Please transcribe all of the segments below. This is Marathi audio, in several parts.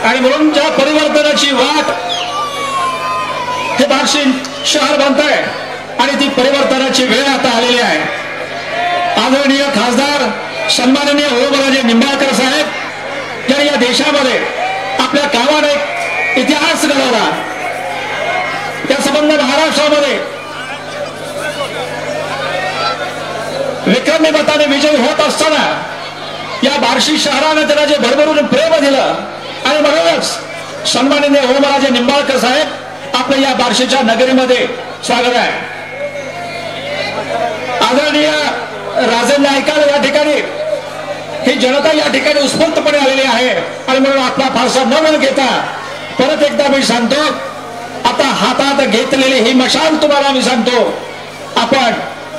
आणि म्हणून ज्या परिवर्तनाची वाट हे बार्शी शहर बनतंय आणि ती परिवर्तनाची वेळ आता आलेली आहे. आदरणीय खासदार सन्माननीय ओमराजे निंबाळकर साहेब यांनी या देशामध्ये आपल्या कामाने इतिहास घडवला. त्या संबंध महाराष्ट्रामध्ये विक्रमी मताने विजय होत असताना या बार्शी शहराने त्याला जे भरभरून प्रेम दिलं आणि म्हणूनच सन्माननीय ओमराजे निंबाळकर साहेब आपल्या या बार्शीच्या नगरीमध्ये स्वागत आहे. आदरणीय राजेंना ऐकायला या ठिकाणी ही जनता या ठिकाणी उत्स्फूर्तपणे आलेली आहे आणि म्हणून आपला फारसा न वेळ घेता परत एकदा मी सांगतो, आता हातात घेतलेली ही मशाल तुम्हाला मी सांगतो, आपण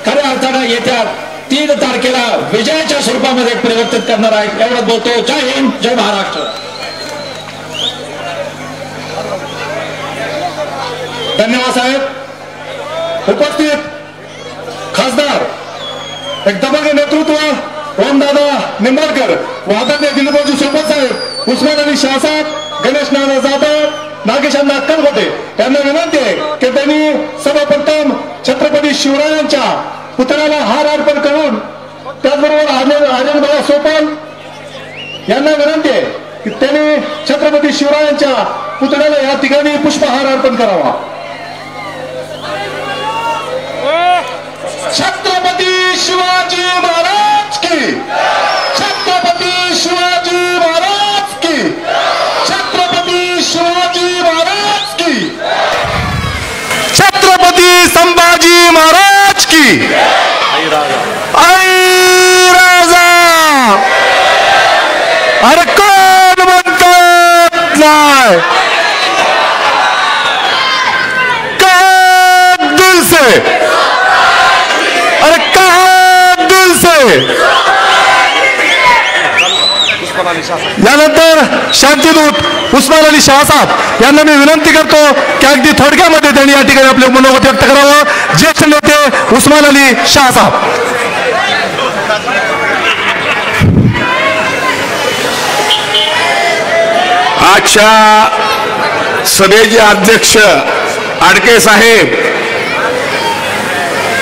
खऱ्या अर्थानं येत्या 3 तारखेला विजयाच्या स्वरूपामध्ये परिवर्तित करणार आहे. एवढं बोलतो. जय हिंद, जय महाराष्ट्र. धन्यवाद साहेब. उपस्थित खासदार एक दबंग नेतृत्व ओमदादा निंबाळकर, वादन दिलीपजी सोबत साहेब, उस्मान अली शाहसाहेब, गणेश नाना जाधव, नागेश अण्णा अक्कलकोटे यांना विनंती आहे की त्यांनी सर्वप्रथम छत्रपती शिवरायांच्या पुतळ्याला हार अर्पण करून त्याचबरोबर आर्यनभाऊ सोपाल यांना विनंती आहे की त्यांनी छत्रपती शिवरायांच्या पुतळ्याला या ठिकाणी पुष्पहार अर्पण करावा. छत्रपती शिवाजी महाराज की, छत्रपती शिवाजी महाराज की, छत्रपती शिवाजी महाराज की, छत्रपती संभाजी महाराज की. आई राजा अरे कोण म्हणतात नाही का दिल से, अरे कहा दिल से. यानंतर शांतीदूत उस्मान अली शाहसाहेब यांना मी विनंती करतो की अगदी थोडक्यामध्ये त्यांनी या ठिकाणी आपले मनोगत व्यक्त करावं. ज्येष्ठ नेते उस्मान अली शाहसाहेब. आजच्या सभेचे अध्यक्ष आडके साहेब,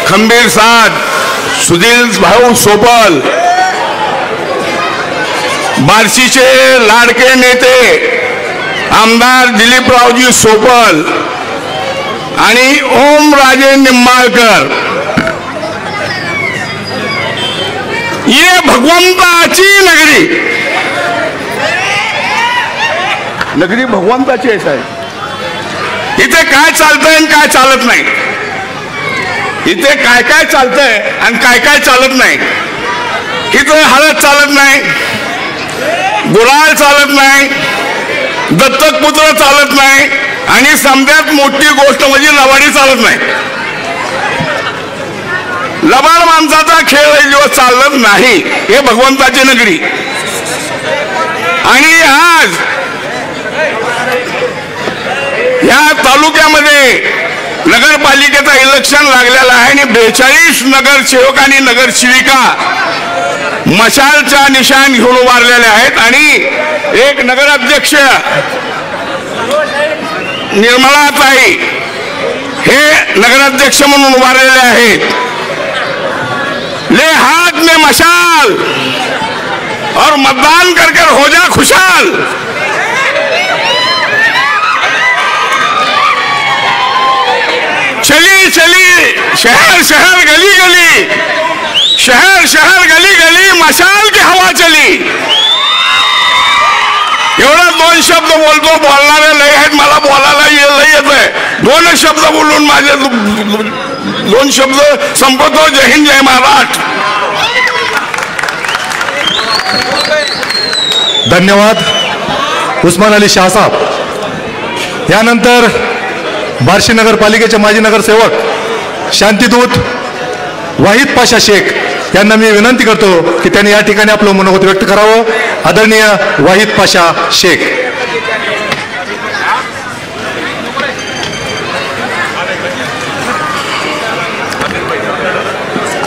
खंबीर साध सुधीर भाऊ सोपल, बार्शीचे लाडके नेते आमदार दिलीपरावजी सोपल आणि ओमराजे निंबाळकर, ये भगवंताची नगरी, नगरी भगवंताची आहे साहेब. इथे काय चालतंय आणि काय चालत नाही, इथे काय काय चालतंय आणि काय काय चालत नाही. इथे हळद चालत नाही, गुलाल चालत नाही, दत्तक पुत्र चालत नाही आणि समजात मोठी गोष्ट म्हणजे लबाडी चालत नाही. लबाड माणसाचा खेळ दिवस चालत नाही. हे भगवंताची नगरी. आणि आज या तालुक्यामध्ये नगरपालिकेचा इलेक्शन लागलेला आहे आणि 42 नगरसेवक आणि नगरसेविका मशालच्या निशाण घेऊन उभारलेले आहेत आणि एक नगराध्यक्ष निर्मलाताई हे नगराध्यक्ष म्हणून उभारलेले आहेत. ले हाथ में मशाल और मतदान कर हो जा खुशहाल. चली चली शहर शहर गली गली, शहर शहर गली गली मशाल की हवा चली. एवढा 2 शब्द बोलतो. बोलणारे लय आहेत, मला बोलायला लय येत आहे. 2 शब्द बोलून माझे 2 शब्द संपवतो. जय हिंद, जय महाराष्ट्र. धन्यवाद उस्मान अली शाहसाहेब. यानंतर बार्शी नगरपालिकेचे माजी नगरसेवक शांतीदूत वाहिद पाशा शेख यांना मी विनंती करतो की त्यांनी या ठिकाणी आपलं मनोगत व्यक्त करावं. आदरणीय वाहिद पाशा शेख.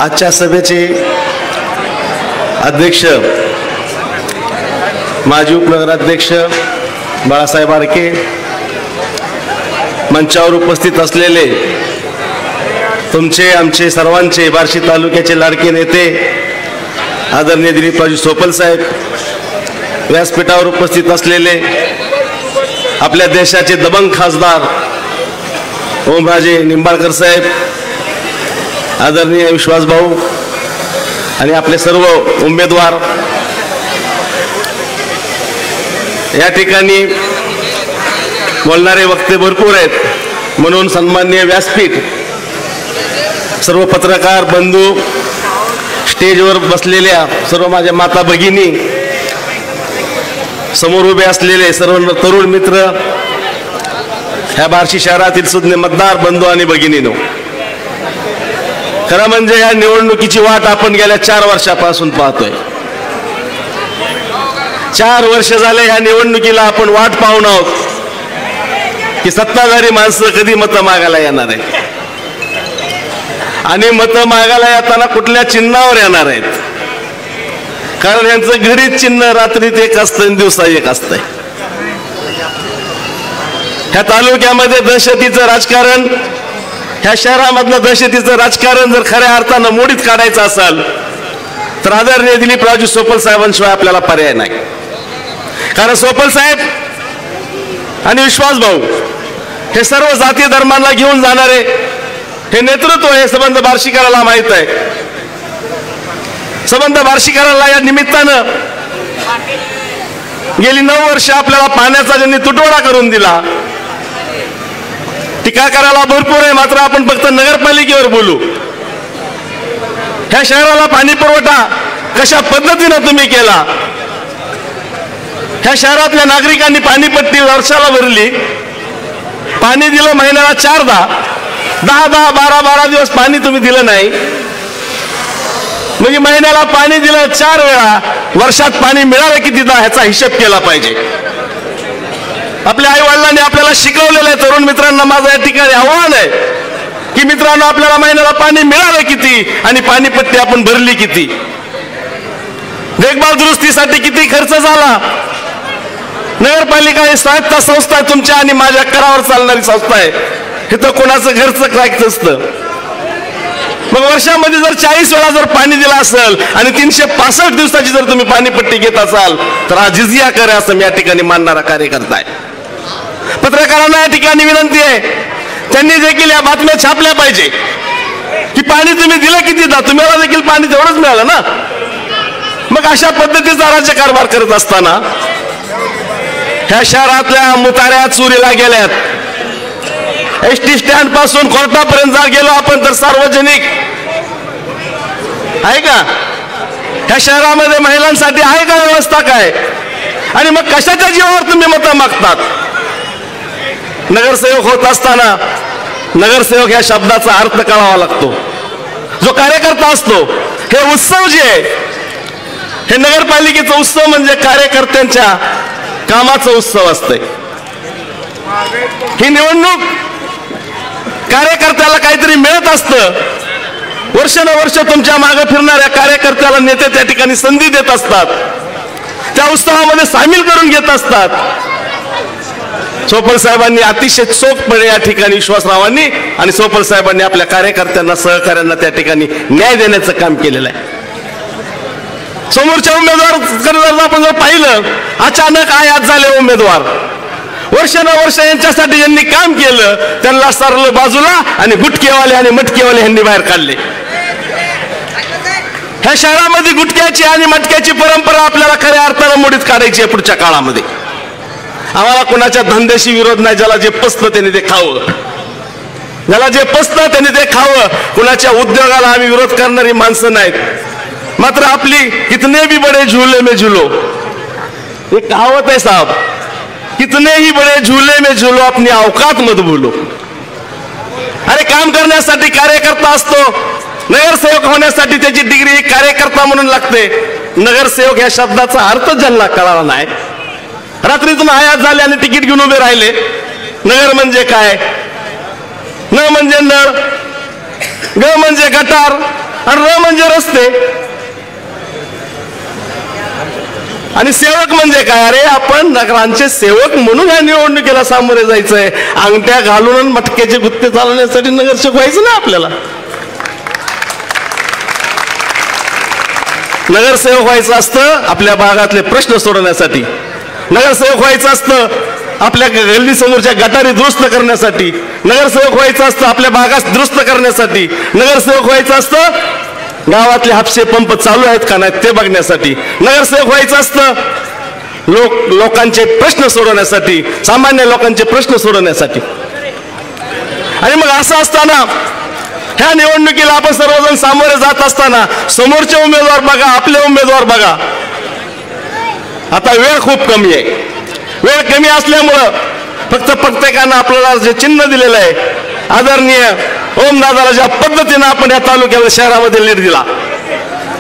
आजच्या सभेचे अध्यक्ष माजी उपनगराध्यक्ष बाळासाहेब आडके, मंचावर उपस्थित असलेले तुमचे आमचे सर्वांचे बार्शी तालुक्याचे लाडके नेते आदरणीय दिलीपरावजी सोपल साहेब, व्यासपीठावर उपस्थित असलेले आपल्या देशाचे दबंग खासदार ओमराजे निंबाळकर साहेब, आदरणीय विश्वास भाऊ आणि आपले सर्व उमेदवार, या ठिकाणी बोलणारे वक्ते भरपूर आहेत म्हणून सन्माननीय व्यासपीठ, सर्व पत्रकार बंधू, स्टेजवर बसलेल्या सर्व माझ्या माता भगिनी, समोर उभे असलेले सर्व तरुण मित्र, ह्या बार्शी शहरातील सुज्ञ मतदार बंधू आणि भगिनीनो, खरं म्हणजे या निवडणुकीची वाट आपण गेल्या 4 वर्षापासून पाहतोय. 4 वर्ष झाले ह्या निवडणुकीला आपण वाट पाहून आहोत की सत्ताधारी माणसं कधी मतं मागायला येणार आहे आणि मतं मागायला येताना कुठल्या चिन्हावर येणार आहेत. कारण यांचं घडीत चिन्ह रात्रीत एक असतं आणि दिवसा एक असतंय. ह्या तालुक्यामध्ये दहशतीचं राजकारण, ह्या शहरामधलं दहशतीचं राजकारण जर खऱ्या अर्थानं मोडीत काढायचं असेल तर आदरणीय दिलीपरावजी सोपल साहेबांशिवाय आपल्याला पर्याय नाही. कारण सोपल साहेब आणि विश्वास भाऊ हे सर्व जाती धर्मांना घेऊन जाणारे हे नेतृत्व हे संबंध बार्शीकराला माहित आहे. संबंध बार्शीकराला या निमित्तानं गेली 9 वर्ष आपल्याला पाण्याचा ज्यांनी तुटवडा करून दिला. टीका करायला भरपूर आहे, मात्र आपण फक्त नगरपालिकेवर बोलू. ह्या शहराला पाणी पुरवठा कशा पद्धतीनं तुम्ही केला, ह्या शहरातल्या नागरिकांनी पाणीपट्टी वर्षाला भरली, पाणी दिलं महिन्याला 4दा, 10 12 दिवस पाणी तुम्ही दिलं नाही म्हणजे महिन्याला पाणी दिलं 4 वेळा, वर्षात पाणी मिळालं कितीदा ह्याचा हिशेब केला पाहिजे. आपल्या आई वडिलांनी आपल्याला शिकवलेलं आहे. तरुण मित्रांना माझं या ठिकाणी आव्हान आहे की मित्रांनो, आपल्याला महिन्याला पाणी मिळालं किती आणि पाणीपट्टी आपण भरली किती, देखभाल दुरुस्तीसाठी किती खर्च झाला. नगरपालिका ही स्वायत्त संस्था आहे, तुमच्या आणि माझ्या करावर चालणारी संस्था आहे. हे तर कोणाचं घरचं काय असतं. मग वर्षामध्ये जर 40 वेळा जर पाणी दिलं असेल आणि 365 दिवसाची जर तुम्ही पाणीपट्टी घेत असाल तर हा जिझिया करे असं मी या ठिकाणी मानणारा कार्यकर्ता आहे. पत्रकारांना या ठिकाणी विनंती आहे, त्यांनी देखील या बातम्या छापल्या पाहिजे की पाणी तुम्ही दिलं कितीदा, तुम्हाला देखील पाणी तेवढंच मिळालं ना. मग अशा पद्धतीचा राज्य कारभार करत असताना ह्या शहरातल्या मुताऱ्या चोरीला गेल्यात. एसटी स्टँड पासून कोर्टापर्यंत जर गेलो आपण तर सार्वजनिक आहे का, ह्या शहरामध्ये महिलांसाठी आहे का व्यवस्था काय, आणि मग कशाच्या जीवावर तुम्ही मतं मागतात. नगरसेवक होत असताना नगरसेवक ह्या शब्दाचा अर्थ कळावा लागतो. जो कार्यकर्ता असतो, हे उत्सव जे आहे हे नगरपालिकेचा उत्सव म्हणजे कार्यकर्त्यांच्या कामाचा उत्सव असते. ही निवडणूक कार्यकर्त्याला काहीतरी मिळत असतं. वर्षानुवर्ष तुमच्या मागे फिरणाऱ्या कार्यकर्त्याला नेते त्या ठिकाणी संधी देत असतात, त्या उत्सवामध्ये सामील करून घेत असतात. सोपल साहेबांनी अतिशय चोखपणे या ठिकाणी विश्वासरावांनी आणि सोपल साहेबांनी आपल्या कार्यकर्त्यांना सहकाऱ्यांना त्या ठिकाणी न्याय देण्याचं काम केलेलं आहे. समोरच्या उमेदवार आपण जर पाहिलं, अचानक आयात झाले उमेदवार. वर्षानुवर्ष यांच्यासाठी ज्यांनी काम केलं त्यांना सरलं बाजूला आणि गुटकेवाले आणि मटकेवाले यांनी बाहेर काढले. ह्या शहरामध्ये गुटक्याची आणि मटक्याची परंपरा आपल्याला खऱ्या अर्थानं मोडीत काढायची आहे पुढच्या काळामध्ये. आम्हाला कोणाच्या धंद्याशी विरोध नाही. ज्याला जे पसतं त्याने ते खावं, ज्याला जे पसतं त्याने ते खावं. कुणाच्या उद्योगाला आम्ही विरोध करणारी माणसं नाहीत. मात्र आपली कितने भी बड़े झूले में झूलो, ये कहावत है साहब, कितने ही बड़े झूले में झूलो अपनी औकात मत भूलो. अरे काम करण्यासाठी कार्यकर्ता असतो, नगरसेवक होण्यासाठी त्याची डिग्री कार्यकर्ता म्हणून लागते. नगरसेवक या शब्दाचा अर्थ ज्यांना कळाला नाही, रात्रीतून आयात झाले आणि तिकीट घेऊन उभे राहिले. नगर म्हणजे काय, न म्हणजे नळ, ग म्हणजे गटार, आणि र म्हणजे रस्ते, आणि सेवक म्हणजे काय? अरे आपण नगरांचे सेवक म्हणून या निवडणुकीला सामोरे जायचंय. अंगठ्या घालून मटक्याचे गुत्ते चालवण्यासाठी नगरसेवक व्हायचं ना आपल्याला. नगरसेवक व्हायचं असतं आपल्या भागातले प्रश्न सोडवण्यासाठी. नगरसेवक व्हायचं असतं आपल्या गल्ली समोरच्या गटारी दुरुस्त करण्यासाठी. नगरसेवक व्हायचं असतं आपल्या भागात दुरुस्त करण्यासाठी. नगरसेवक व्हायचं असतं गावातले हापसे पंप चालू आहेत का नाहीत ते बघण्यासाठी. नगरसेवक व्हायचं असतं लोकांचे प्रश्न सोडवण्यासाठी, सामान्य लोकांचे प्रश्न सोडवण्यासाठी. आणि मग असं असताना ह्या निवडणुकीला आपण सर्वजण सामोरे जात असताना समोरचे उमेदवार बघा, आपले उमेदवार बघा. आता वेळ खूप कमी आहे. वेळ कमी असल्यामुळं फक्त प्रत्येकानं आपल्याला जे चिन्ह दिलेलं आहे, आदरणीय ओमदादाला ज्या पद्धतीनं आपण या तालुक्यामध्ये शहरामध्ये लीड दिला,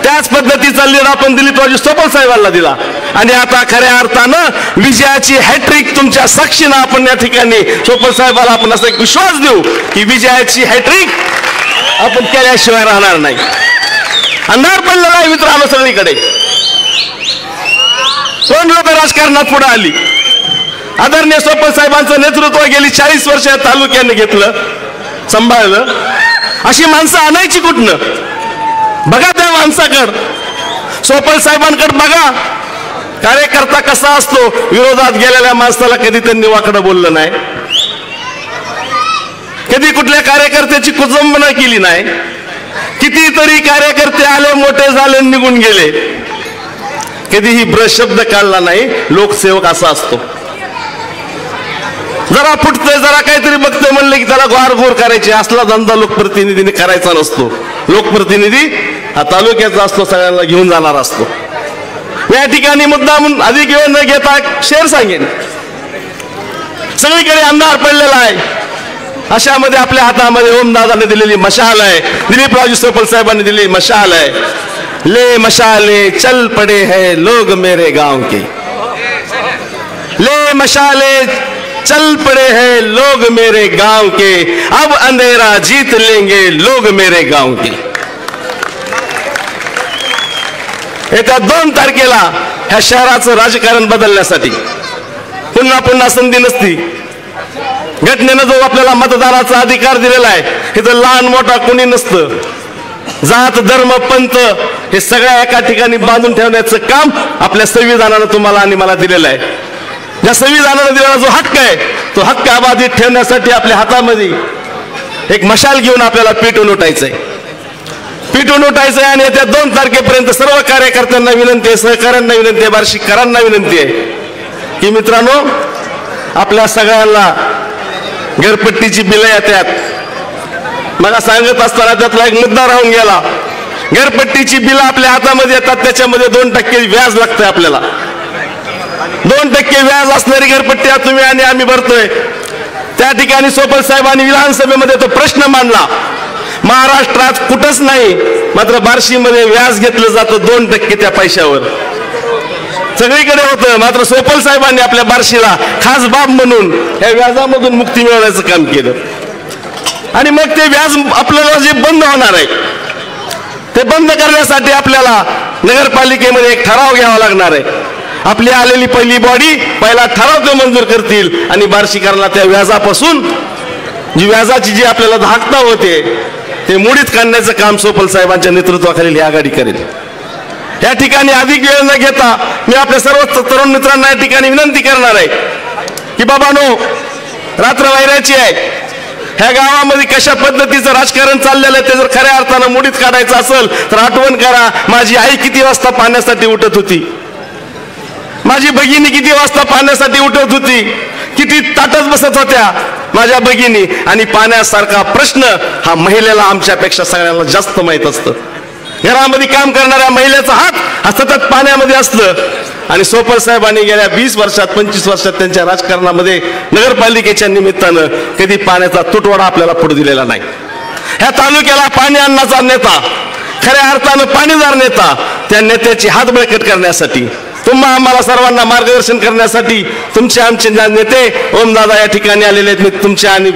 त्याच पद्धतीचा लीड आपण दिलीपरावजी सोपल साहेबांना दिला. आणि आता खऱ्या अर्थानं विजयाची हॅट्रिक तुमच्या साक्षीनं आपण या ठिकाणी सोपल साहेबाला आपण असा एक विश्वास देऊ की विजयाची हॅट्रिक आपण केल्याशिवाय राहणार नाही. अंधार पडलेला आहे मित्रांनो सगळीकडे. कोण लोक राजकारणात पुढे आली? आदरणीय सोपल साहेबांचं नेतृत्व गेली 40 वर्ष या तालुक्याने घेतलं, सांभाळलं. अशी माणसं आणायची कुठनं? बघा त्या माणसाकडं, सोपल साहेबांकडे बघा. कार्यकर्ता कसा असतो? विरोधात गेलेल्या माणसाला कधी त्यांनी वाकडं बोललं नाही, कधी कुठल्या कार्यकर्त्याची कुजंबना केली नाही. कितीतरी कार्यकर्ते आले, मोठे झाले, निघून गेले, कधीही ब्रशब्द काढला नाही. लोकसेवक असा असतो. जरा फुटतोय, जरा काहीतरी बघतोय म्हणलं की त्याला गोरगोर करायची. असला धंदा लोकप्रतिनिधीने करायचा नसतो. लोकप्रतिनिधी हा तालुक्याचा असतो, सगळ्यांना घेऊन जाणार असतो. या ठिकाणी मुद्दा म्हणून अधिक वेळ न घेता शेर सांगेन. सगळीकडे अंधार पडलेला आहे. अशामध्ये आपल्या हातामध्ये ओमदादाने दिलेली मशाल आहे, दिलीपरावजी सोपल साहेबांनी दिलेली मशाल आहे. ले मशाले चल पड़े हैं लोग मेरे गांव के, ले मशाले चल पड़े हैं लोग मेरे गांव के, अब अंधेरा जीत लेंगे लोग मेरे गांव के. येत्या 2 तारखेला ह्या शहराचं राजकारण बदलण्यासाठी पुन्हा पुन्हा संधी नसती. घटनेनं जो आपल्याला मतदानाचा अधिकार दिलेला आहे, इथं लहान मोठा कोणी नसतं. जात धर्म पंथ हे सगळ्या एका ठिकाणी बांधून ठेवण्याचं काम आपल्या संविधानानं तुम्हाला आणि मला दिलेलं आहे. ज्या संविधानानं दिलेला जो हक्क आहे, तो हक्क अबाधित ठेवण्यासाठी आपल्या हातामध्ये एक मशाल घेऊन आपल्याला पेटून उठायचंय. पेटून उठायचंय. आणि येत्या 2 तारखेपर्यंत सर्व कार्यकर्त्यांना विनंती आहे, सहकाऱ्यांना विनंती आहे, बार्शीकरांना विनंती आहे की मित्रांनो, आपल्या सगळ्यांना घरपट्टीची बिलं येतात. मला सांगत असताना त्यातला एक मुद्दा राहून गेला. घरपट्टीची बिलं आपल्या हातामध्ये येतात, त्याच्यामध्ये 2% व्याज लागतंय आपल्याला. 2% व्याज असणारी घरपट्टी तुम्ही आणि आम्ही भरतोय. त्या ठिकाणी सोपल साहेबांनी विधानसभेमध्ये तो प्रश्न मांडला. महाराष्ट्रात कुठंच नाही, मात्र बार्शीमध्ये व्याज घेतलं जातं 2% त्या पैशावर. सगळीकडे होतं, मात्र सोपल साहेबांनी आपल्या बार्शीला खास बाब म्हणून या व्याजामधून मुक्ती मिळवण्याचं काम केलं. आणि मग ते व्याज आपल्याला जे बंद होणार आहे, ते बंद करण्यासाठी आपल्याला नगरपालिकेमध्ये एक ठराव घ्यावा लागणार आहे. आपली आलेली पहिली बॉडी पहिला ठराव ते मंजूर करतील आणि बार्शीकरांना त्या व्याजापासून जी व्याजाची जी आपल्याला धाकता होते ते मोडीत काढण्याचं काम सोपल साहेबांच्या नेतृत्वाखाली ही आघाडी करेल. या ठिकाणी अधिक वेळ न घेता मी आपल्या सर्व तरुण मित्रांना या ठिकाणी विनंती करणार आहे की बाबांनो, रात्र वैराची आहे. ह्या गावामध्ये कशा पद्धतीचं राजकारण चाललेलं आहे ते जर खऱ्या अर्थानं मोडीत काढायचं असेल तर आठवण करा, माझी आई किती वाजता पाण्यासाठी उठत होती, माझी भगिनी किती वाजता पाण्यासाठी उठत होती, किती ताटत बसत होत्या माझ्या भगिनी. आणि पाण्यासारखा प्रश्न हा महिलेला आमच्यापेक्षा सगळ्यांना जास्त माहीत असतं. घरामध्ये काम करणाऱ्या महिलेचा हात हा सतत पाण्यामध्ये असतं. आणि सोपल साहेबांनी गेल्या 20 वर्षात 25 वर्षात त्यांच्या राजकारणामध्ये नगरपालिकेच्या निमित्तानं कधी पाण्याचा तुटवडा आपल्याला पुढे दिलेला नाही. ह्या तालुक्याला पाणी आणण्याचा नेता, खऱ्या अर्थानं पाणीदार नेता, त्या नेत्याची हात बळकट करण्यासाठी, तुम्हा आम्हाला सर्वांना मार्गदर्शन करण्यासाठी तुमचे आमचे नेते ओमदादा या ठिकाणी आलेले आहेत. मी तुमच्या आणि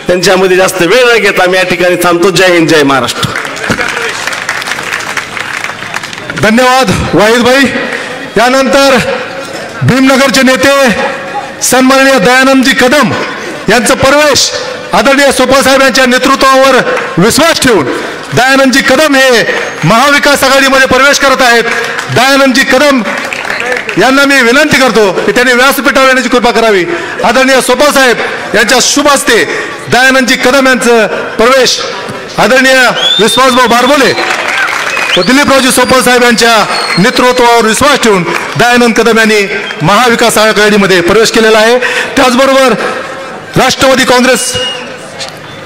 त्यांच्यामध्ये जास्त वेळ न घेता मी या ठिकाणी थांबतो. जय हिंद, जय महाराष्ट्र. धन्यवाद वाहिदभाई. यानंतर भीमनगरचे नेते सन्माननीय दयानंदजी कदम यांचा प्रवेश आदरणीय सोपल साहेब यांच्या नेतृत्वावर विश्वास ठेवून दयानंदजी कदम हे महाविकास आघाडीमध्ये प्रवेश करत आहेत. दयानंदजी कदम यांना मी विनंती करतो की त्यांनी व्यासपीठावर येण्याची कृपा करावी. आदरणीय सोपल साहेब यांच्या शुभ हस्ते दयानंदजी कदम यांचं प्रवेश आदरणीय विश्वासभाऊ बारबोले व दिलीपरावजी सोपल साहेब यांच्या नेतृत्वावर विश्वास ठेवून दयानंद कदम यांनी महाविकास आघाडीमध्ये प्रवेश केलेला आहे. त्याचबरोबर राष्ट्रवादी काँग्रेस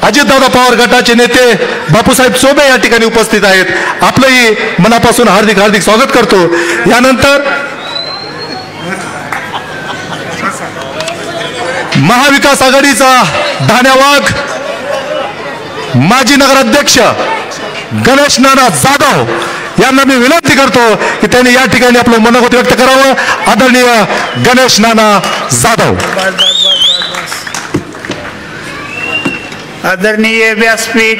अजितदादा पवार गटाचे नेते बापूसाहेब चोबे या ठिकाणी उपस्थित आहेत. आपलंही मनापासून हार्दिक हार्दिक स्वागत करतो. यानंतर महाविकास आघाडीचा धान्या वाघ माजी नगराध्यक्ष गणेश नाना जाधव यांना मी विनंती करतो की त्यांनी या ठिकाणी आपलं मनोगत व्यक्त करावं. आदरणीय गणेश नाना जाधव. आदरणीय व्यासपीठ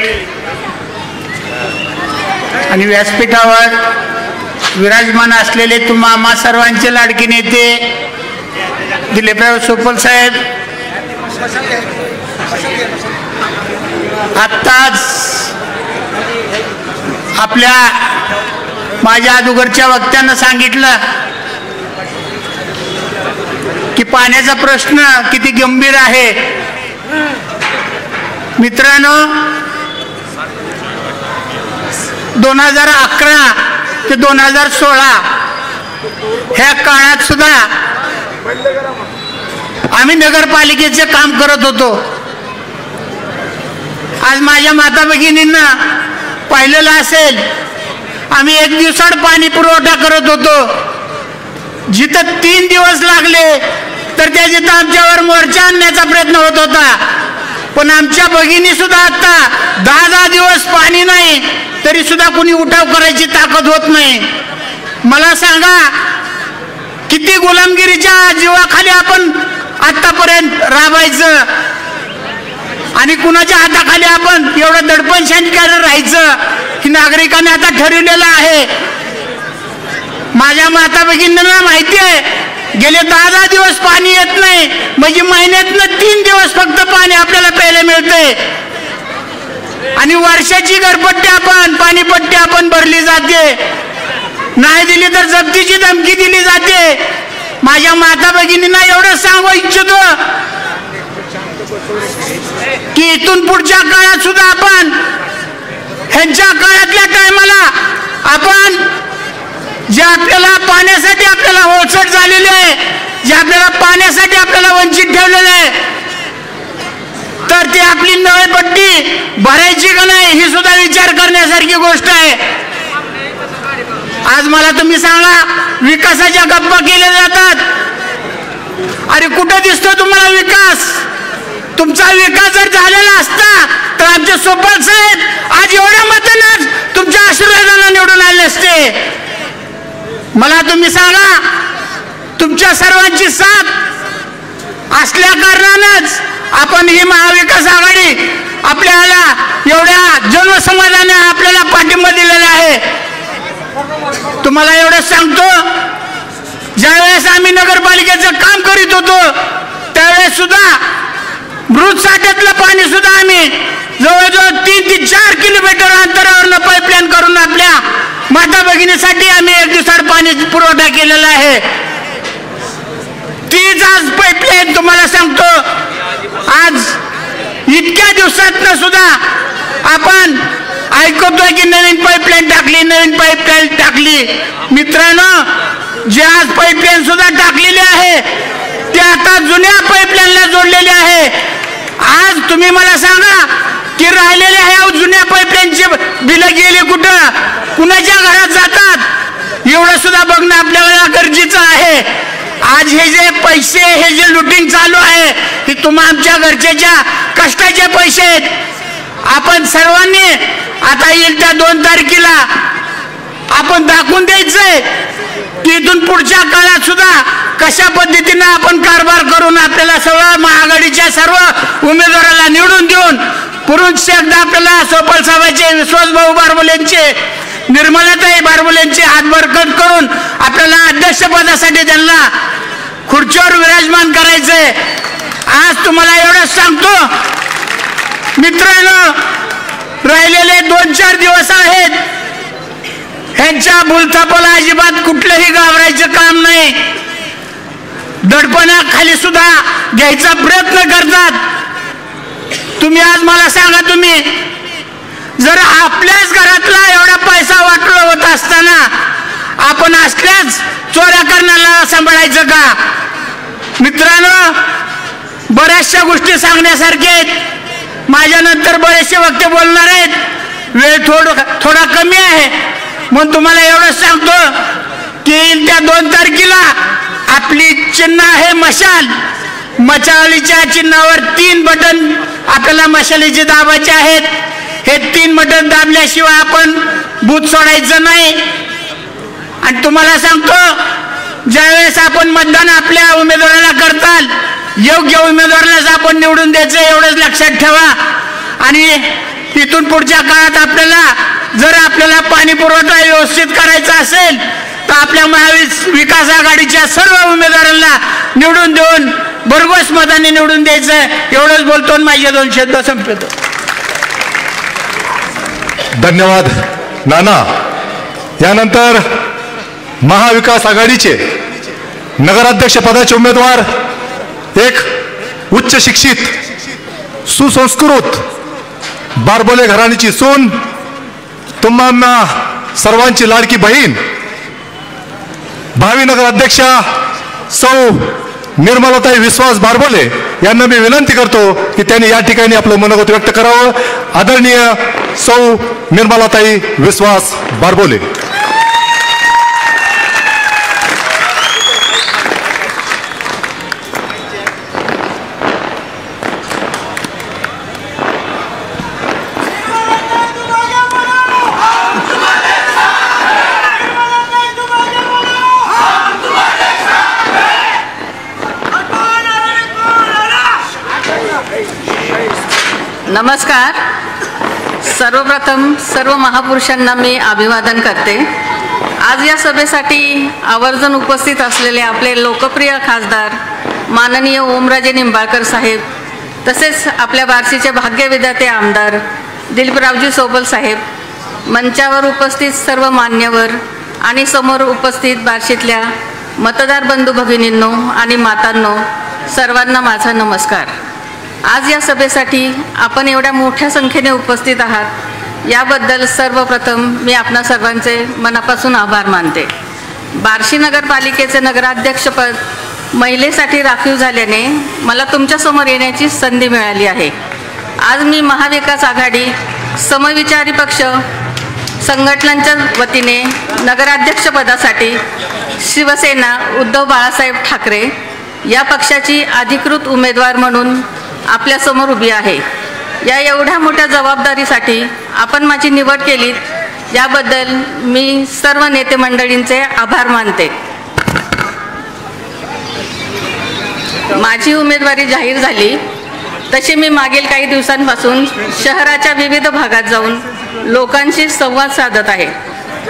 आणि व्यासपीठावर विराजमान असलेले तुम्हा आम्हा सर्वांचे लाडके नेते दिलीपराव सोपल साहेब, आत्ताच आपल्या माझ्या अगोदरच्या वक्त्यानं सांगितलं की पाण्याचा प्रश्न किती गंभीर आहे. मित्रांनो, 2011 ते 2016 ह्या काळात सुद्धा आम्ही नगरपालिकेचे काम करत होतो. आज माझ्या माता भगिनींना पाहिलेलं असेल, आम्ही 1 दिवसाआड पाणी पुरवठा करत होतो. जिथं 3 दिवस लागले तर त्या जिथं आमच्यावर मोर्चा आणण्याचा प्रयत्न होत होता. पण आमच्या भगिनी सुद्धा आता 10-10 दिवस पाणी नाही तरी सुद्धा कुणी उठाव करायची ताकद होत नाही. मला सांगा, किती गुलामगिरीच्या जीवाखाली आपण आतापर्यंत राबायचं आणि कुणाच्या हाताखाली आपण एवढं दडपणशाही राहायचं की नागरिकांनी आता ठरवलेलं आहे. माझ्या माता भगिनींना माहिती आहे, गेले 10-10 दिवस पाणी येत नाही म्हणजे महिन्यातनं 3 दिवस फक्त पाणी आपल्याला प्यायला मिळते आणि वर्षाची घरपट्टी आपण पाणीपट्टी आपण भरली जाते. नाही दिली तर जप्तीची धमकी दिली जाते. माझ्या माता भगिनींना एवढं सांगू इच्छितो की इथून पुढच्या काळात सुद्धा आपण ह्यांच्या काळातल्या टायमाला आपण जे आपल्याला पाण्यासाठी आपल्याला ओळसट झालेले आहे, जे आपल्याला पाण्यासाठी आपल्याला वंचित ठेवलेले आहे, तर ती आपली नळपट्टी भरायची का नाही ही सुद्धा विचार करण्यासारखी गोष्ट आहे. आज मला तुम्ही सांगा, विकासाच्या गप्पा केल्या जातात. अरे कुठं दिसतो तुम्हाला विकास? तुमचा विकास जर झालेला असता तर आमचे सोपल साहेब आज एवढ्या मतानं तुमच्या आशीर्वादाला निवडून आले असते. मला तुम्ही सांगा, तुमच्या सर्वांची साथ असल्या कारणानंच आपण ही महाविकास आघाडी आपल्याला एवढ्या जनसमाजाने आपल्याला पाठिंबा दिलेला आहे. तुम्हाला एवढं सांगतो, ज्यावेळेस आम्ही नगरपालिकेचं काम करीत होतो त्यावेळेस सुद्धा मृत साठ्यातलं पाणी सुद्धा आम्ही जवळजवळ 3 ते 4 किलोमीटर अंतरावरनं पाईपलाईन करून आपल्या माता भगिनीसाठी आम्ही 1 दिवसाआड पाणी पुरवठा केलेला आहे. तीच आज पाईपलाईन तुम्हाला सांगतो, आज इतक्या दिवसातनं सुद्धा आपण ऐकतोय की नवीन पाईपलाईन टाकली, नवीन पाईपलाईन टाकली. मित्रांनो, जे आज पाईपलाईन सुद्धा टाकलेली आहे ते आता जुन्या पाईपलाईनला जोडलेले आहे. आज तुम्ही मला सांगा की राहिलेल्या ह्या जुन्या पाईपलाईनचे बिलं गेले कुठं, कुणाच्या घरात जातात, एवढं सुद्धा बघणं आपल्याला गरजेचं आहे. आज हे जे पैसे, हे जे लुटिंग चालू आहे, हे तुम्हा आमच्या घरच्याच्या कष्टाचे पैसे आहेत. आपण सर्वांनी आता येईल त्या 2 तारखेला आपण दाखवून द्यायचंय की इथून पुढच्या काळात सुद्धा कशा पद्धतीनं आपण कारभार करून आपल्याला सर्व महाआघाडीच्या सर्व उमेदवाराला निवडून देऊन पुरुष एकदा आपल्याला सोपल साहेबांचे, विश्वासभाऊ बारबोलेंचे निर्मलाताई बारबोलेंची हात बरकत करून आपल्याला अध्यक्षपदासाठी त्यांना खुर्चीवर विराजमान करायचंय. आज तुम्हाला एवढंच सांगतो मित्रांनो, राहिलेले 2-4 दिवस आहेत. ह्यांच्या भूलथापाला अजिबात कुठलंही घाबरायचं काम नाही. दडपणाखाली सुद्धा घ्यायचा प्रयत्न करतात. तुम्ही आज मला सांगा, तुम्ही जर आपल्याच घरातला एवढा पैसा वाटला होत असताना आपण असल्याच चोऱ्या करण्याला सांभाळायचं का? मित्रांनो, बऱ्याचशा गोष्टी सांगण्यासारख्या आहेत. माझ्यानंतर बरेचसे वक्ते बोलणार आहेत. वेळ थोडा कमी आहे म्हणून तुम्हाला एवढंच सांगतो की त्या 2 तारखेला आपली चिन्ह आहे मशाल. मशालीच्या चिन्हावर 3 बटन आपल्याला मशालीचे दाबायचे आहेत. हे 3 बटन दाबल्याशिवाय आपण बूथ सोडायचं नाही. आणि तुम्हाला सांगतो, ज्यावेळेस आपण मतदान आपल्या उमेदवाराला करताल, योग्य उमेदवारालाच आपण निवडून द्यायचं, एवढंच लक्षात ठेवा. आणि तिथून पुढच्या काळात आपल्याला पाणी पुरवठा व्यवस्थित करायचा असेल तर आपल्या महाविकास आघाडीच्या सर्व उमेदवारांना निवडून देऊन भरघोस मताने निवडून द्यायचं. एवढंच बोलतो आणि माझे 2 शब्द संपवतो. धन्यवाद नाना. यानंतर महाविकास आघाडीचे नगराध्यक्ष पदाचे उमेदवार, एक उच्च शिक्षित सुसंस्कृत बारबोले घराण्याची सून, तुम्हाला सर्वांची लाडकी बहीण, भावी नगराध्यक्षा सौ निर्मलाताई विश्वास बारबोले यांना मी विनंती करतो की त्यांनी या ठिकाणी आपलं मनोगत व्यक्त करावं. आदरणीय सौ निर्मलाताई विश्वास बारबोले. नमस्कार. सर्वप्रथम सर्व महापुरुषांना मी अभिवादन करते. आज या सभेसाठी आवर्जून उपस्थित असलेले आपले लोकप्रिय खासदार माननीय ओमराजे निंबाळकर साहेब, तसेच आपल्या बार्शीचे भाग्यविधाते आमदार दिलीपरावजी सोबल साहेब, मंचावर उपस्थित सर्व मान्यवर आणि समोर उपस्थित बार्शीतल्या मतदार बंधू भगिनींनो आणि मातांनो, सर्वांना माझा नमस्कार. आज या सभेसाठी आपण एवढ्या मोठ्या संख्येने उपस्थित आहात याबद्दल सर्वप्रथम मी आपणा सर्वांचे मनापासून आभार मानते. बार्शी नगरपालिकेचे नगराध्यक्षपद महिलेसाठी राखीव झाल्याने मला तुमच्यासमोर येण्याची संधी मिळाली आहे. आज मी महाविकास आघाडी समविचारी पक्ष संघटनांच्या वतीने नगराध्यक्षपदासाठी शिवसेना उद्धव बाळासाहेब ठाकरे या पक्षाची अधिकृत उमेदवार म्हणून आपल्यासमोर उभी आहे. या एवढ्या मोठ्या जबाबदारीसाठी आपण माझी निवड केली याबद्दल मी सर्व नेते मंडळींचे आभार मानते. माझी उमेदवारी जाहीर झाली तशी मी मागील काही दिवसांपासून शहराच्या विविध भागात जाऊन लोकांशी संवाद साधत आहे.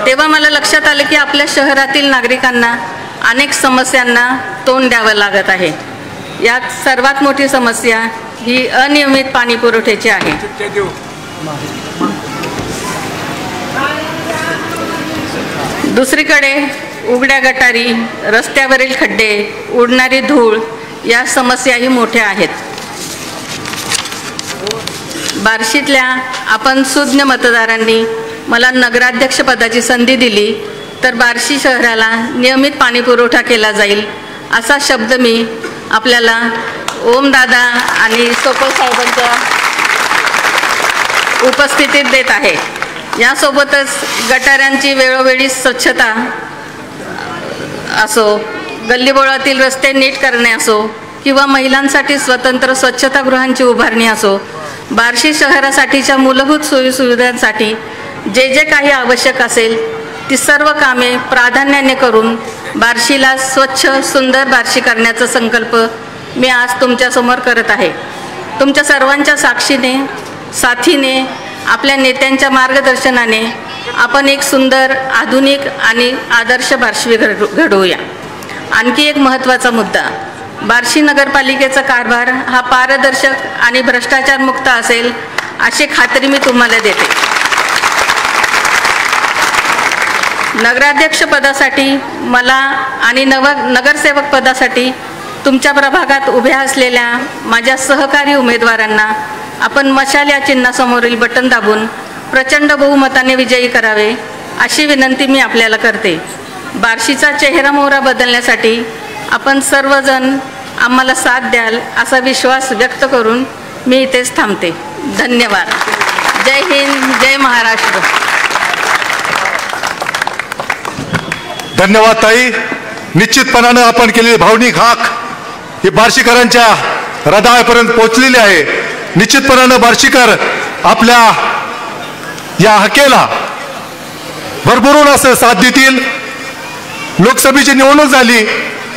तेव्हा मला लक्षात आलं की आपल्या शहरातील नागरिकांना अनेक समस्यांना तोंड द्यावं लागत आहे. यात सर्वात मोठी समस्या ही अनियमित पाणी पुरवठ्याची आहे. दुसरीकडे उघड्या गटारी, रस्त्यावरील खड्डे, उडणारी धूळ या समस्याही मोठ्या आहेत. बार्शीतल्या आपण सुज्ञ मतदारांनी मला नगराध्यक्षपदाची संधी दिली तर बार्शी शहराला नियमित पाणी पुरवठा केला जाईल असा शब्द मी आपल्याला ओमदादा आणि सोपल साहेबांच्या उपस्थितीत देत आहे. यासोबतच गटारांची वेळोवेळी स्वच्छता असो, गल्लीबोळातील रस्ते नीट करणे असो किंवा महिलांसाठी स्वतंत्र स्वच्छतागृहांची उभारणी असो, बार्शी शहरासाठीच्या मूलभूत सोयीसुविधांसाठी जे जे काही आवश्यक असेल ती सर्व कामे प्राधान्याने करून बार्शीला स्वच्छ सुंदर बार्शी करण्याचा संकल्प मी आज तुमच्यासमोर करत आहे. तुमच्या सर्वांच्या साक्षीने, साथीने, आपल्या नेत्यांच्या मार्गदर्शनाने आपण एक सुंदर, आधुनिक आणि आदर्श बार्शी घडवूया. आणखी एक महत्त्वाचा मुद्दा, बार्शी नगरपालिकेचा कारभार हा पारदर्शक आणि भ्रष्टाचारमुक्त असेल अशी खात्री मी तुम्हाला देते. नगराध्यक्ष पदासाठी मला आणि नगरसेवक पदासाठी तुमच्या प्रभागात उभ्या असलेल्या माझ्या सहकारी उमेदवारांना आपण मशाल या चिन्हासमोरील बटन दाबून प्रचंड बहुमताने विजयी करावे अशी विनंती मी आपल्याला करते. बार्शीचा चेहरामोहरा बदलण्यासाठी आपण सर्वजण आम्हाला साथ द्याल असा विश्वास व्यक्त करून मी इथेच थांबते. धन्यवाद. जय हिंद, जय महाराष्ट्र. धन्यवाद ताई. निश्चितपणानं आपण केलेली भावनिक हाक ही बार्शीकरांच्या हृदयापर्यंत पोहोचलेली आहे. निश्चितपणानं बार्शीकर आपल्या या हाकेला भरभरून असं साथ देतील. लोकसभेची निवडणूक झाली,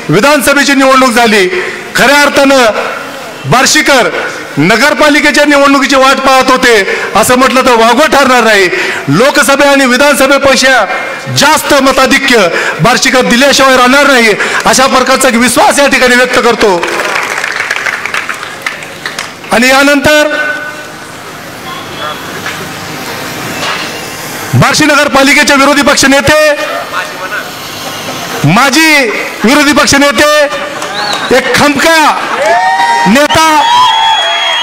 विधानसभेची निवडणूक झाली, खऱ्या अर्थानं बार्शीकर नगरपालिकेच्या निवडणुकीची वाट पाहत होते असं म्हटलं तर वावगं ठरणार नाही. लोकसभे आणि विधानसभेपेक्षा जास्त मताधिक्य बार्शीकर दिल्याशिवाय राहणार नाही अशा प्रकारचा विश्वास या ठिकाणी व्यक्त करतो. आणि यानंतर बार्शी नगरपालिकेचे विरोधी पक्ष नेते, माजी विरोधी पक्ष नेते, एक खमका नेता,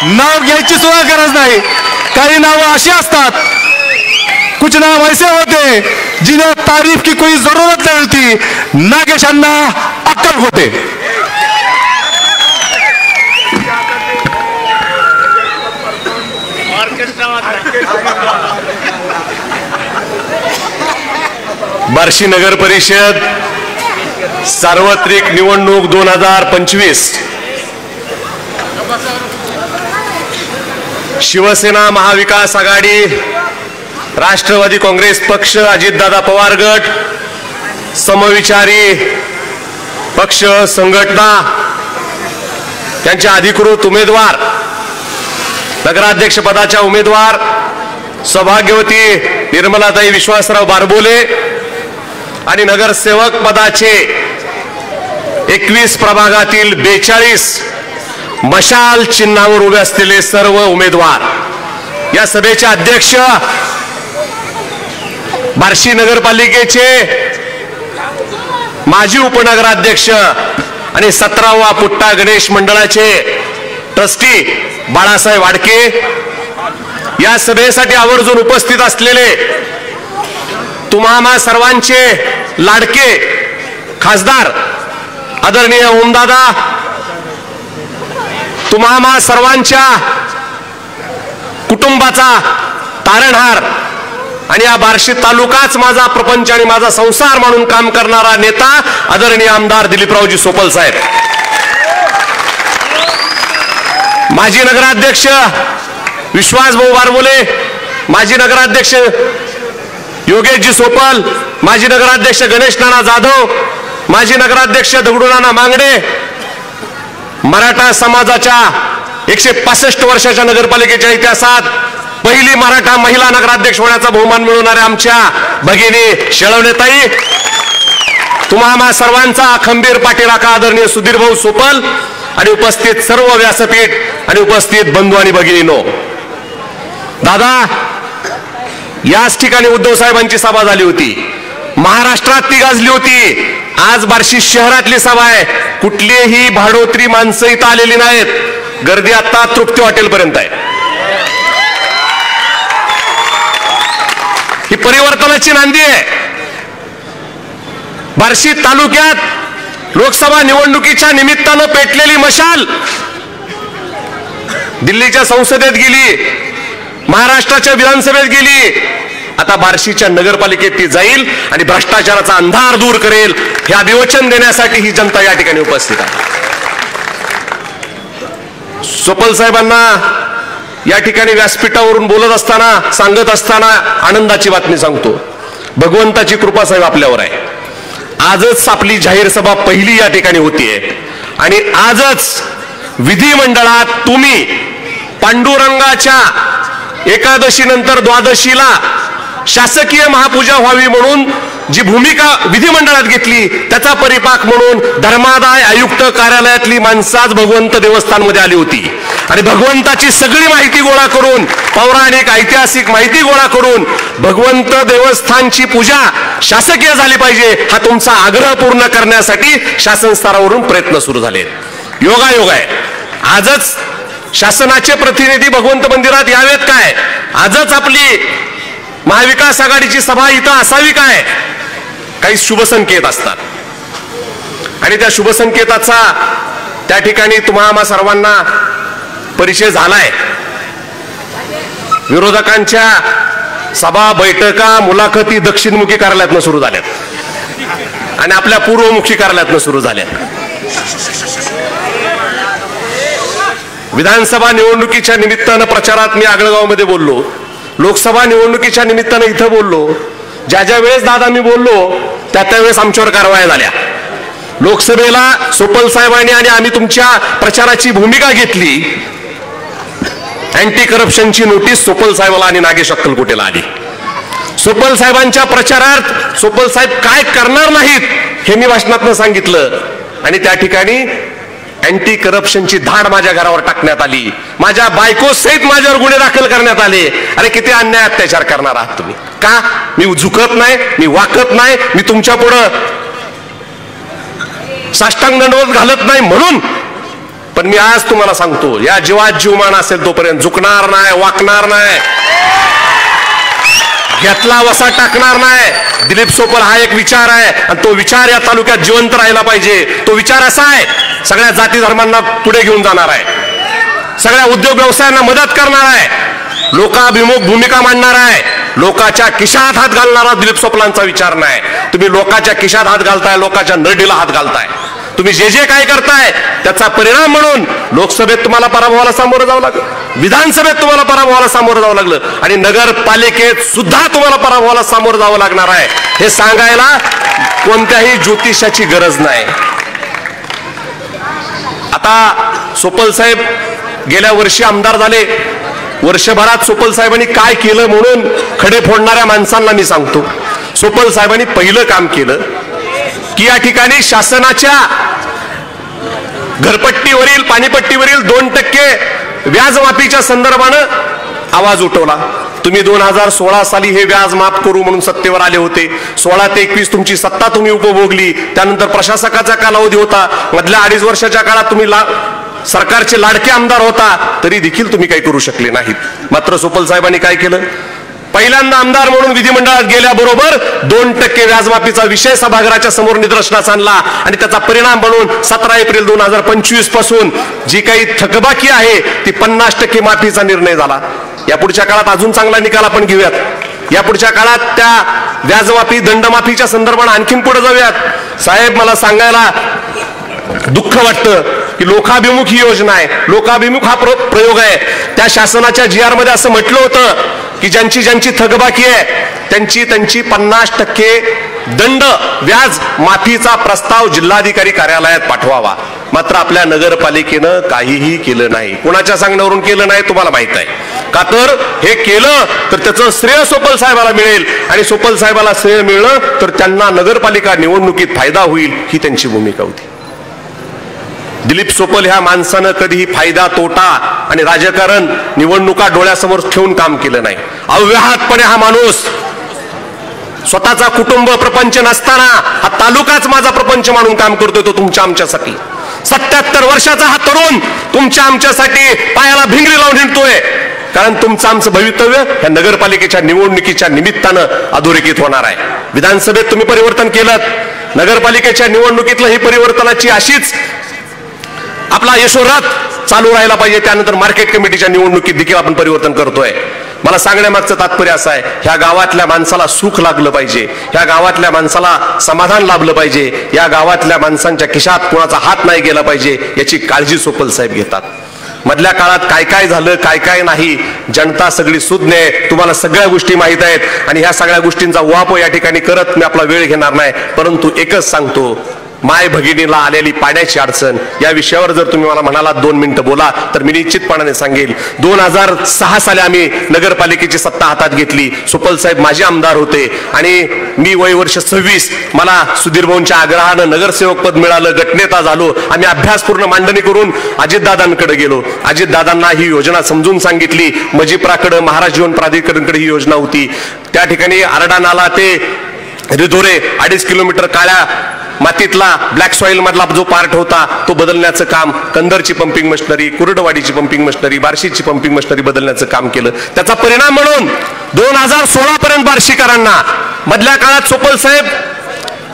नाव घ्यायची सुद्धा गरज नाही. काही नावं अशी असतात, कुछ नाम ऐसे होते जिन्हें तारीफ की कोई जरूरत नहीं होती. नागेशांना अक्कल होते. बार्शी नगर परिषद सार्वत्रिक निवडणूक 2025 शिवसेना, महाविकास आघाडी, राष्ट्रवादी काँग्रेस पक्ष, अजितदादा पवार गट, समविचारी पक्ष संघटना त्यांच्या अधिकृत उमेदवार, नगराध्यक्ष पदाच्या उमेदवार सौभाग्यवती निर्मलाताई विश्वासराव बारबोले आणि नगरसेवक पदाचे 21 प्रभागातील 42 मशाल चिन्हावर उभे असलेले सर्व उमेदवार, या सभेचे अध्यक्ष बार्शी नगरपालिकेचे माजी उपनगराध्यक्ष आणि 17वा पुट्टा गणेश मंडळाचे ट्रस्टी बाळासाहेब वाडके, या सभेसाठी आवर्जून उपस्थित असलेले तुम्हा सर्वांचे लाडके खासदार आदरणीय ओमदादा, तुम्हा सर्वांच्या कुटुंबाचा तारणहार आणि या बार्शी तालुकाच माझा प्रपंच आणि माझा संसार म्हणून काम करणारा नेता आदरणीय आमदार दिलीपरावजी सोपल साहेब, माजी नगराध्यक्ष विश्वासभाऊ बारबोले, माजी नगराध्यक्ष योगेशजी सोपल, माजी नगराध्यक्ष गणेश नाना जाधव, माजी नगराध्यक्ष दगडूनाना मांगडे, मराठा समाजाच्या 165 वर्षाच्या नगरपालिकेच्या इतिहासात पहिली मराठा महिला नगराध्यक्ष होण्याचा बहुमान मिळवणाऱ्या आमच्या भगिनी शेळवणेताई, तुम्हा सर्वांचा खंबीर पाठीराखा आदरणीय सुधीरभाऊ सोपल आणि उपस्थित सर्व व्यासपीठ आणि उपस्थित बंधू आणि भगिनीनो, दादा, याच ठिकाणी उद्धव साहेबांची सभा झाली होती, महाराष्ट्रात ती गाजली होती. आज बार्शी शहरातली सभा आहे. कुठलीही भाडोत्री माणसं इथं आलेली नाहीत. गर्दी आता तृप्ती हॉटेलपर्यंत आहे. ही परिवर्तनाची नांदी आहे. बार्शी तालुक्यात लोकसभा निवडणुकीच्या निमित्तानं पेटलेली मशाल दिल्लीच्या संसदेत गेली, महाराष्ट्राच्या विधानसभेत गेली, आता बार्शीच्या नगरपालिकेत ती जाईल आणि भ्रष्टाचाराचा अंधार दूर करेल हे अभिवचन देण्यासाठी ही जनता या ठिकाणी उपस्थित आहे. सोपल साहेबांना या ठिकाणी व्यासपीठावरून बोलत असताना सांगत असताना आनंदाची बातमी सांगतो. भगवंताची कृपा साहेब आपल्यावर आहे. आजच आपली जाहीर सभा पहिली या ठिकाणी होतीये आणि आजच विधिमंडळात तुम्ही पांडुरंगाच्या एकादशी नंतर द्वादशीला शासकीय महापूजा व्हावी म्हणून जी भूमिका विधिमंडळात घेतली त्याचा परिपाक म्हणून धर्मादाय आयुक्त कार्यालयातली माणसं आज भगवंत देवस्थानमध्ये आली होती आणि भगवंताची सगळी माहिती गोळा करून, पौराणिक ऐतिहासिक माहिती गोळा करून भगवंत देवस्थानची पूजा शासकीय झाली पाहिजे हा तुमचा आग्रह पूर्ण करण्यासाठी शासन स्तरावरून प्रयत्न सुरू झाले. योगायोग आहे, आजच शासनाचे प्रतिनिधी भगवंत मंदिरात यावेत काय, आजच आपली महाविकास आघाडीची सभा इथं असावी काय, काही शुभसंकेत असतात आणि त्या शुभसंकेताचा त्या ठिकाणी तुम्हा सर्वांना परिचय झालाय. विरोधकांच्या सभा बैठका मुलाखती दक्षिणमुखी कार्यालयातनं सुरू झाल्यात आणि आपल्या पूर्वमुखी कार्यालयातनं सुरू झाल्या. विधानसभा निवडणुकीच्या निमित्तानं प्रचारात मी आगळगावमध्ये बोललो, लोकसभा निवडणुकीच्या निमित्तानं इथं बोललो. ज्या ज्या वेळेस दादा मी बोललो त्या त्यावेळेस आमच्यावर कारवाया झाल्या. लोकसभेला सोपल साहेबांनी आणि आम्ही तुमच्या प्रचाराची भूमिका घेतली. अँटी करप्शनची नोटीस सोपल साहेबाला आणि नागेश अक्कलकोटेला आली. सोपल साहेबांच्या प्रचारात सोपल साहेब काय करणार नाहीत हे मी भाषणातनं सांगितलं आणि त्या ठिकाणी अँटी करप्शनची धाड माझ्या घरावर टाकण्यात आली. माझ्या बायको सहित माझ्यावर गुन्हे दाखल करण्यात आले. अरे किती अन्याय अत्याचार करणार आहात तुम्ही. का मी झुकत नाही, मी वाकत नाही, मी तुमच्या पुढं साष्टांग दंडवत घालत नाही म्हणून. पण मी आज तुम्हाला सांगतो, या जीवात जीवमान असेल तोपर्यंत झुकणार नाही, वाकणार नाही, घेतला वसा टाकणार नाही. दिलीप सोपल हा एक विचार आहे आणि तो विचार या तालुक्यात जिवंत राहिला पाहिजे. तो विचार असा आहे, सगळ्या जाती धर्मांना पुढे घेऊन जाणार आहे, सगळ्या उद्योग व्यवसायांना मदत करणार आहे, लोकाभिमुख भूमिका मांडणार आहे, लोकांच्या खिशात हात घालणारा दिलीप सोपलांचा विचार नाही. तुम्ही लोकांच्या खिशात हात घालताय, लोकांच्या नरडीला हात घालताय. तुम्ही जे जे काय करताय त्याचा परिणाम म्हणून लोकसभेत तुम्हाला पराभवाला सामोरं जावं लागलं, विधानसभेत तुम्हाला पराभवाला सामोरं जावं लागलं आणि नगरपालिकेत सुद्धा तुम्हाला पराभवाला सामोरं जावं लागणार आहे. हे सांगायला कोणत्याही ज्योतिषाची गरज नाही. आता सोपल साहेब गेल्या वर्षी आमदार झाले. वर्षभरात सोपल साहेबांनी काय केलं म्हणून खडे फोडणाऱ्या माणसांना मी सांगतो, सोपल साहेबांनी पहिलं काम केलं की या ठिकाणी शासनाच्या घरपट्टीवरील पाणीपट्टीवरील 2% व्याज माफीच्या संदर्भानं आवाज उठवला. तुम्ही 2016 साली हे व्याज माफ करू म्हणून सत्तेवर आले होते. 16 ते 21 तुमची सत्ता तुम्ही उपभोगली. त्यानंतर प्रशासकाचा कालावधी होता. मधल्या 2.5 वर्षाच्या काळात तुम्ही सरकारचे लाडके आमदार होता, तरी देखील तुम्ही काही करू शकले नाहीत. मात्र सोपल साहेबांनी काय केलं, पहिल्यांदा आमदार म्हणून विधिमंडळात गेल्याबरोबर 2% व्याजमाफीचा विषय सभागृहाच्या समोर निदर्शनास आणला आणि त्याचा परिणाम म्हणून 17 एप्रिल 2025 पासून जी काही थकबाकी आहे ती 50% माफीचा निर्णय झाला. यापुढच्या काळात अजून चांगला निकाल आपण घेऊयात. यापुढच्या काळात त्या व्याजमाफी दंडमाफीच्या संदर्भाने आणखीन पुढे जाऊयात. साहेब, मला सांगायला दुःख वाटतं की लोकाभिमुख ही योजना आहे, लोकाभिमुख हा प्रयोग आहे. त्या शासनाच्या GR मध्ये असं म्हटलं होतं की ज्यांची थकबाकी आहे त्यांची 50% दंड व्याज माफीचा प्रस्ताव जिल्हाधिकारी कार्यालयात पाठवावा. मात्र आपल्या नगरपालिकेनं काहीही केलं नाही. कोणाच्या सांगण्यावरून केलं नाही तुम्हाला माहित आहे का? तर हे केलं तर त्याचं श्रेय सोपल साहेबाला मिळेल आणि सोपल साहेबाला श्रेय मिळलं तर त्यांना नगरपालिका निवडणुकीत फायदा होईल, ही त्यांची भूमिका होती. दिलीप सोपल ह्या माणसानं कधीही फायदा तोटा आणि राजकारण निवडणुका डोळ्यासमोर ठेवून काम केलं नाही. अव्याहतपणे हा माणूस स्वतःचा कुटुंब प्रपंच नसताना हा तालुकाच माझा प्रपंच म्हणून काम करतोय. तो तुमच्या आमच्यासाठी 77 वर्षाचा हा तरुण तुमच्या आमच्यासाठी पायाला भिंगरी लावून हिंडतोय. कारण तुमचं आमचं भवितव्य या नगरपालिकेच्या निवडणुकीच्या निमित्तानं अधोरेखित होणार आहे. विधानसभेत तुम्ही परिवर्तन केलं, नगरपालिकेच्या निवडणुकीतलं ही परिवर्तनाची अशीच आपला यशोरथ चालू राहिला पाहिजे. त्यानंतर मार्केट कमिटीच्या निवडणुकीत देखील आपण परिवर्तन करतोय. मला सांगण्यामागचं तात्पर्य असं आहे, ह्या गावातल्या माणसाला सुख लागलं पाहिजे, ह्या गावातल्या माणसाला समाधान लाभलं पाहिजे, या गावातल्या माणसांच्या खिशात कोणाचा हात नाही गेला पाहिजे याची काळजी सोपल साहेब घेतात. मधल्या काळात काय काय झालं काय काय नाही जनता सगळी सुज्ञ आहे. तुम्हाला सगळ्या गोष्टी माहित आहेत आणि ह्या सगळ्या गोष्टींचा वापर या ठिकाणी करत मी आपला वेळ घेणार नाही. परंतु एकच सांगतो, माय भगिनीला आलेली पाण्याची अडचण या विषयावर जर तुम्ही मला म्हणाला 2 मिनिटं बोला तर मी निश्चितपणाने सांगेल. 2006 साली आम्ही नगरपालिकेची सत्ता हातात घेतली. सुपल साहेब माझे आमदार होते आणि मी वय वर्ष 26. मला सुधीर भाऊंच्या आग्रहानं नगरसेवक पद मिळालं, गटनेता झालो. आम्ही अभ्यासपूर्ण मांडणी करून अजितदादांकडे गेलो. अजितदादांना ही योजना समजून सांगितली. मजिप्राकडे महाराज जीवन प्राधिकरणकडे ही योजना होती. त्या ठिकाणी आरडा नाला ते रिधोरे 2.5 किलोमीटर काळ्या मातीतला ब्लॅक सॉइल मधला जो पार्ट होता तो बदलण्याचं काम, कंदरची पंपिंग मशिनरी, कुरडवाडीची पंपिंग मशिनरी, बार्शीची पंपिंग मशिनरी बदलण्याचं काम केलं. त्याचा परिणाम म्हणून 2016 पर्यंत बार्शीकरांना मधल्या काळात सुपल साहेब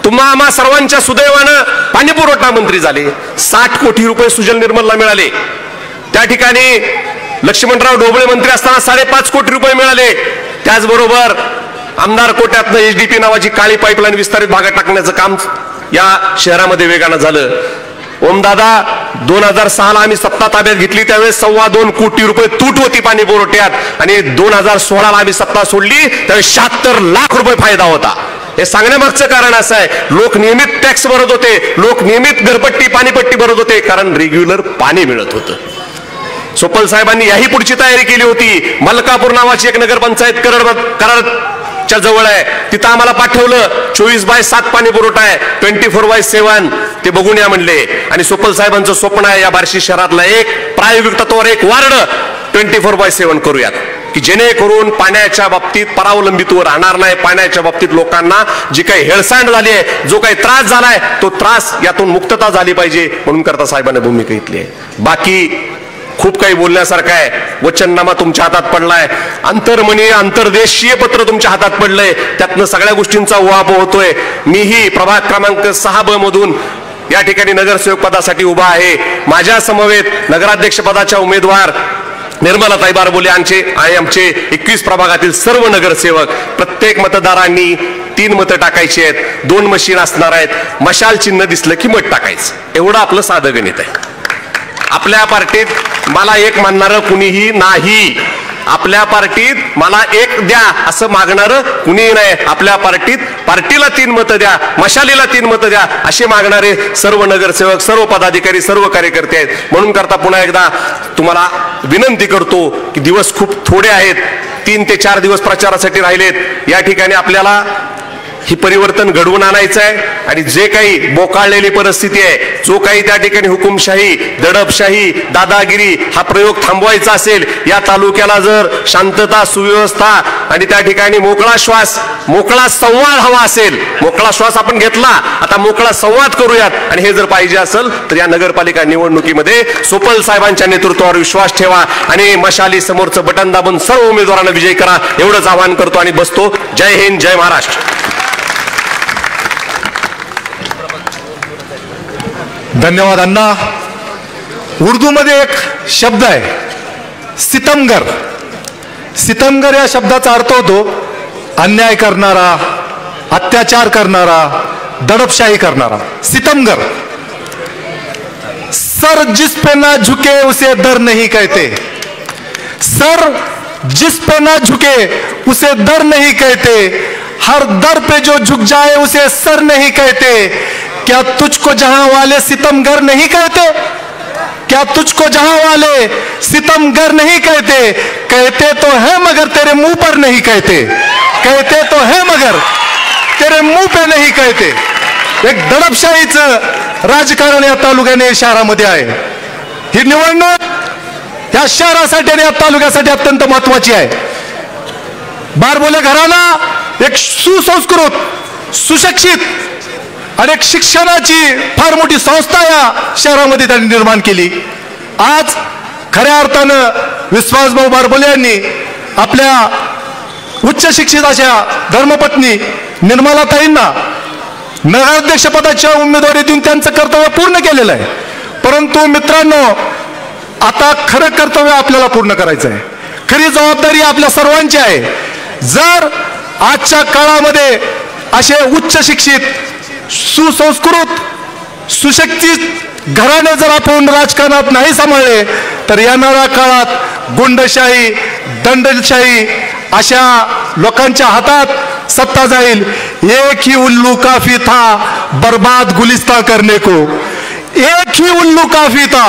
तुम्हा आम्हा सर्वांच्या सुदैवानं पाणी पुरवठा मंत्री झाले. 60 कोटी रुपये सुजल निर्मलला मिळाले. त्या ठिकाणी लक्ष्मणराव ढोबळे मंत्री असताना 5.5 कोटी रुपये मिळाले. त्याचबरोबर आमदार कोट्यातनं HDP नावाची काळी पाईपलाईन विस्तारित भागात टाकण्याचं काम या शहरामध्ये वेगानं झालं. ओमदादा 2006ला आम्ही सत्ता ताब्यात घेतली त्यावेळेस 2.25 कोटी रुपये तूट होती पाणी पुरवठ्यात आणि 2016ला आम्ही सत्ता सोडली त्यावेळेस 76 लाख रुपये फायदा होता. हे सांगण्यामागचं कारण असं आहे, लोक नियमित टॅक्स भरत होते, लोक नियमित घरपट्टी पाणीपट्टी भरत होते कारण रेग्युलर पाणी मिळत होतं. सुपल साहेबांनी याही पुढची तयारी केली होती. मलकापूर नावाची एक नगरपंचायत कराडच्या जवळ आहे, तिथं आम्हाला पाठवलं. 24/7 पाणी पुरवठा आहे, 24/7 ते बघून या म्हणले. आणि सुपल साहेबांचं स्वप्न आहे या बार्शी शहरातला एक प्रायोगिक तत्वावर एक वार्ड 24/7 करूयात की जेणेकरून पाण्याच्या बाबतीत परावलंबित्व राहणार नाही. पाण्याच्या बाबतीत लोकांना जी काही हेळसांड झाली आहे, जो काही त्रास झालाय तो त्रास यातून मुक्तता झाली पाहिजे म्हणून करता साहेबांनी भूमिका घेतली आहे. बाकी खूप काही बोलण्यासारखं आहे. वचननामा तुमच्या हातात पडलाय, अंतर्मनीय अंतर्देशीय पत्र तुमच्या हातात पडलंय, त्यातनं सगळ्या गोष्टींचा उहापोह होतोय. मीही प्रभाग क्रमांक 6 मधून या ठिकाणी नगरसेवक पदासाठी उभा आहे. माझ्या समवेत नगराध्यक्ष पदाच्या उमेदवार निर्मलाताई बारबोले आमचे 21 प्रभागातील सर्व नगरसेवक. प्रत्येक मतदारांनी 3 मतं टाकायची आहेत. 2 मशीन असणार आहेत. मशाल चिन्ह दिसलं की मत टाकायचं, एवढं आपलं साधं गणित आहे. आपल्या पार्टीत मला 1 मानणारं कुणीही नाही. आपल्या पार्टीत मला 1 द्या असं मागणारं कुणीही नाही. आपल्या पार्टीत पार्टीला 3 मतं द्या, मशालीला 3 मतं द्या असे मागणारे सर्व नगरसेवक, सर्व पदाधिकारी, सर्व कार्यकर्ते आहेत. म्हणून करता पुन्हा एकदा तुम्हाला विनंती करतो की दिवस खूप थोडे आहेत. 3 ते 4 दिवस प्रचारासाठी राहिलेत. या ठिकाणी आपल्याला ही परिवर्तन घडवून आणायचं आहे आणि जे काही बोकाळलेली परिस्थिती आहे, जो काही त्या ठिकाणी हुकुमशाही, दडपशाही, दादागिरी हा प्रयोग थांबवायचा असेल, या तालुक्याला जर शांतता, सुव्यवस्था आणि त्या ठिकाणी मोकळा श्वास, मोकळा संवाद हवा असेल, मोकळा श्वास आपण घेतला, आता मोकळा संवाद करूयात. आणि हे जर पाहिजे असेल तर या नगरपालिका निवडणुकीमध्ये सुपल साहेबांच्या नेतृत्वावर विश्वास ठेवा आणि मशाली समोरचं बटन दाबून सर्व उमेदवारांना विजयी करा एवढंच आवाहन करतो आणि बसतो. जय हिंद, जय महाराष्ट्र. धन्यवाद अण्णा. उर्दू मध्ये एक शब्द आहे सितमगर. सितमगर या शब्दाचा अर्थ होतो अन्याय करणारा, अत्याचार करणारा, दडपशाही करणारा. सितमगर. सर जिस पे ना झुके उसे दर नहीं कहते. सर जिस पे ना झुके उसे दर नहीं कहते. हर दर पे जो झुक जाए उसे सर नहीं कहते. क्या तुझको जहां वाले सितमगर नहीं कहते? क्या तुझको जहां वाले सितमगर नहीं कहते? कहते तो है मगर तेरे मुंह पर नहीं कहते. कहते तो है मगर तेरे मुंह पे नहीं कहते. एक दडपशाहीचं राजकारण या तालुक्याने शहरामध्ये आहे. ही निवडणूक या शहरासाठी आणि या तालुक्यासाठी अत्यंत महत्वाची आहे. बारबोले घराणा एक सुसंस्कृत, सुशिक्षित आणि एक शिक्षणाची फार मोठी संस्था या शहरामध्ये त्यांनी निर्माण केली. आज खऱ्या अर्थानं विश्वासभाऊ बारबोले यांनी आपल्या उच्च शिक्षित अशा धर्मपत्नी निर्मलाताईंना नगराध्यक्ष पदाच्या उमेदवारी देऊन त्यांचं कर्तव्य पूर्ण केलेलं आहे. परंतु मित्रांनो, आता खरं कर्तव्य आपल्याला पूर्ण करायचं आहे. खरी जबाबदारी आपल्या सर्वांची आहे. जर आजच्या काळामध्ये असे उच्च शिक्षित, सुसंस्कृत, सुशिक्षित घराणे जर आपण राजकारणात नाही सांभाळले तर येणाऱ्या काळात गुंडशाही, दंडशाही अशा लोकांच्या हातात सत्ता जाईल. एक ही उल्लू काफी था बर्बाद गुलिस्ता करने को, एक ही उल्लू काफी था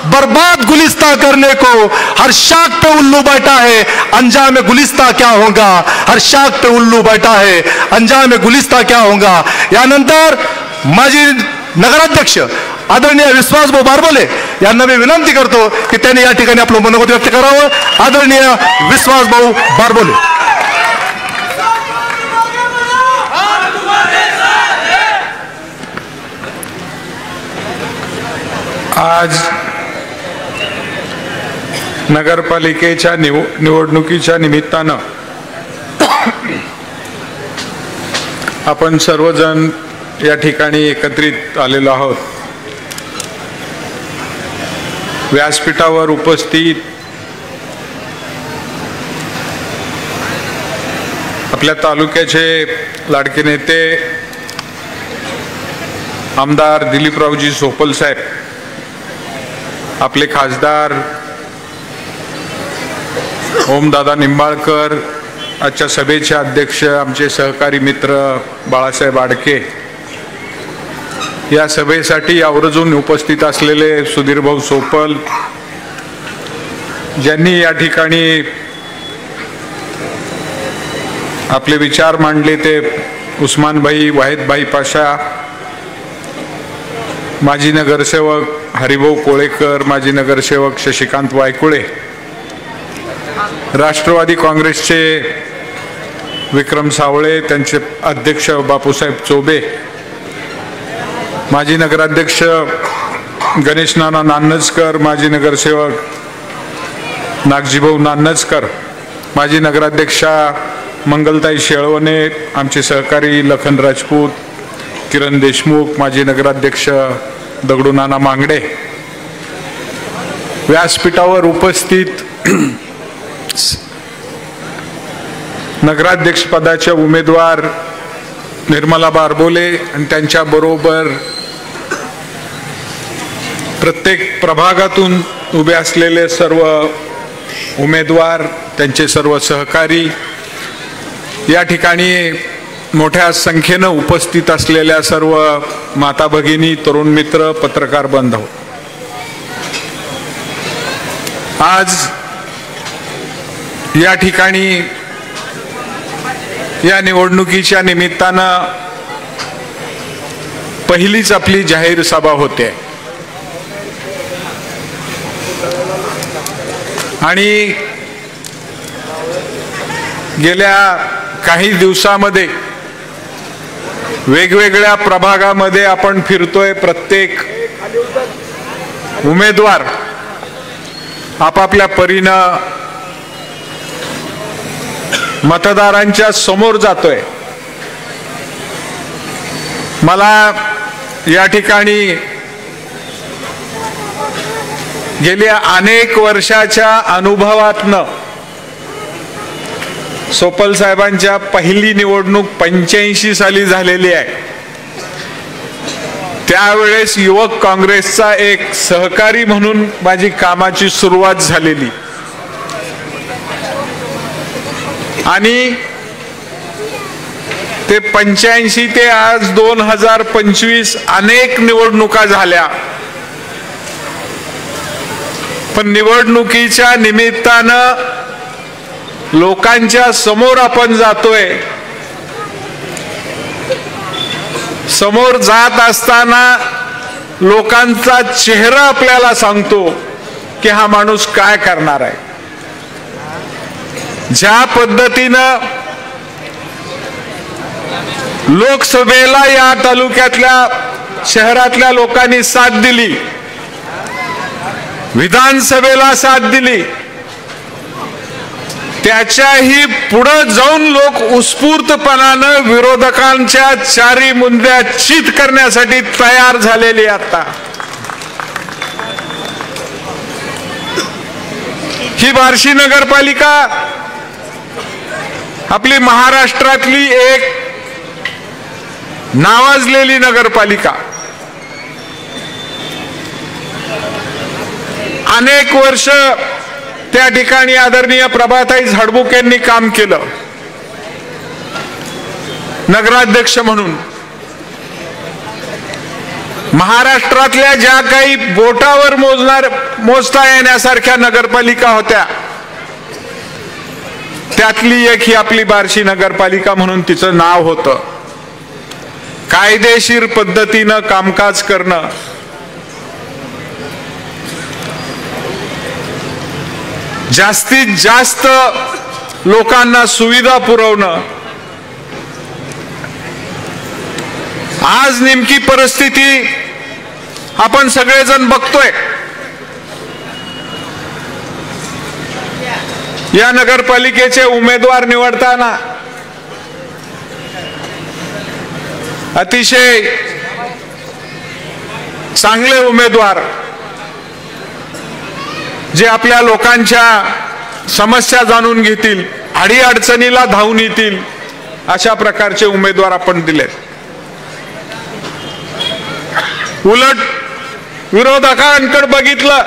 बर्बाद गुलिस्ता करने को। हर शाख पे उल्लू बैठा है, अंजाम गुलिस्ता क्या होगा। हर शाख पे उल्लू बैठा है, अंजाम गुलिस्ता क्या होगा। यानंतर माजी नगराध्यक्ष आदरणीय विश्वासभाऊ बारबोले यांना मी विनंती करतो की त्यांनी या ठिकाणी आपलं मनोगत व्यक्त करावं. आदरणीय विश्वासभाऊ बारबोले. आज नगरपालिकेच्या निवडणुकीच्या निमित्तानं आपण सर्वजण या ठिकाणी एकत्रित आलेलो आहोत. व्यासपीठावर उपस्थित आपल्या तालुक्याचे लाडके नेते आमदार दिलीपरावजी सोपल साहेब, आपले खासदार ओमदादा निंबाळकर, आजच्या सभेचे अध्यक्ष आमचे सहकारी मित्र बाळासाहेब आडके, या सभेसाठी आवर्जून उपस्थित असलेले सुधीरभाऊ सोपल, ज्यांनी या ठिकाणी आपले विचार मांडले ते उस्मानभाई वाहिदभाई पाशा, माजी नगरसेवक हरिभाऊ कोळेकर, माजी नगरसेवक शशिकांत वायकुळे, राष्ट्रवादी काँग्रेसचे विक्रम सावळे, त्यांचे अध्यक्ष बापूसाहेब चोबे, माजी नगराध्यक्ष गणेश नाना नान्नजकर, माजी नगरसेवक नागजीभाऊ नान्नजकर, माजी नगराध्यक्षा मंगलताई शेळवणे, आमचे सहकारी लखन राजपूत, किरण देशमुख, माजी नगराध्यक्ष दगडू नाना मांगडे, व्यासपीठावर उपस्थित नगराध्यक्ष पदाच्या उमेदवार निर्मला बारबोले आणि त्यांच्या बरोबर प्रत्येक प्रभागातून उभे असलेले सर्व उमेदवार, त्यांचे सर्व सहकारी, या ठिकाणी मोठ्या संख्येनं उपस्थित असलेल्या सर्व माता भगिनी, तरुण मित्र, पत्रकार बांधव, आज या ठिकाणी या निवडणुकीच्या निमित्तानं पहिलीच आपली जाहीर सभा होते आणि गेल्या काही दिवसामध्ये वेगवेगळ्या प्रभागामध्ये आपण फिरतोय. प्रत्येक उमेदवार आपापल्या परीनं मतदारांच्या समोर जातोय. मला या ठिकाणी गेल्या अनेक वर्षाच्या अनुभवातनं सोपल साहेबांच्या पहिली निवडणूक 85 साली झालेली आहे. त्यावेळेस युवक काँग्रेसचा एक सहकारी म्हणून माझी कामाची सुरुवात झालेली आणि ते 85 ते आज 2025 अनेक निवडणुका झाल्या. पण निवडणुकीच्या निमित्तानं लोकांच्या समोर आपण जातोय. समोर जात असताना लोकांचा चेहरा आपल्याला सांगतो की हा माणूस काय करणार आहे. ज्या पद्धतीनं लोकसभेला या तालुक्यातल्या शहरातल्या लोकांनी साथ दिली, विधानसभेला साथ दिली, त्याच्याही पुढे जाऊन लोक उत्स्फूर्तपणानं विरोधकांच्या चारी मुंद्या चित करण्यासाठी तयार झालेले. आता ही बार्शी नगरपालिका आपली महाराष्ट्रातली एक नावाजलेली नगरपालिका. अनेक वर्ष त्या ठिकाणी आदरणीय प्रभाताई झाडबुक यांनी काम केलं. नगराध्यक्ष म्हणून महाराष्ट्रातल्या ज्या काही बोटावर मोजता येण्यासारख्या नगरपालिका होत्या त्यातली एक ही आपली बार्शी नगरपालिका म्हणून तिचं नाव होतं. कायदेशीर पद्धतीनं कामकाज करणं, जास्तीत जास्त लोकांना सुविधा पुरवणं. आज नेमकी परिस्थिती आपण सगळेजण बघतोय. या नगरपालिकेचे उमेदवार निवडताना अतिशय चांगले उमेदवार जे आपल्या लोकांच्या समस्या जाणून घेतील, अडीअडचणीला धावून येतील अशा प्रकारचे उमेदवार आपण दिलेत. उलट विरोधकांकडे बघितलं,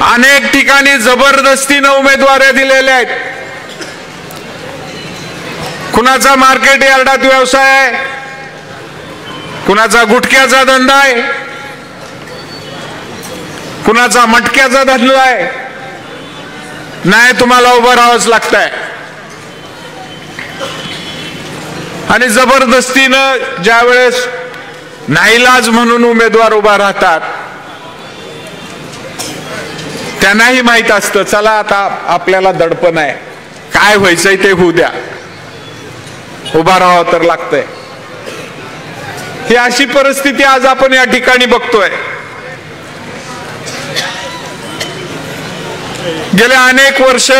अनेक ठिकाणी जबरदस्तीनं उमेदवारी दिलेल्या आहेत. कुणाचा मार्केट यार्डात व्यवसाय आहे, कुणाचा गुटख्याचा धंदा आहे, कुणाचा मटक्याचा धंदा आहे. नाही, तुम्हाला उभं राहावंच लागतंय. आणि जबरदस्तीनं ज्या वेळेस नाईलाज म्हणून उमेदवार उभा राहतात, त्यांनाही माहित असतं चला आता आपल्याला दडपण आहे, काय व्हायचंय ते होऊ द्या, उभा राहावं तर लागतंय. ही अशी परिस्थिती आज आपण या ठिकाणी बघतोय. गेल्या अनेक वर्ष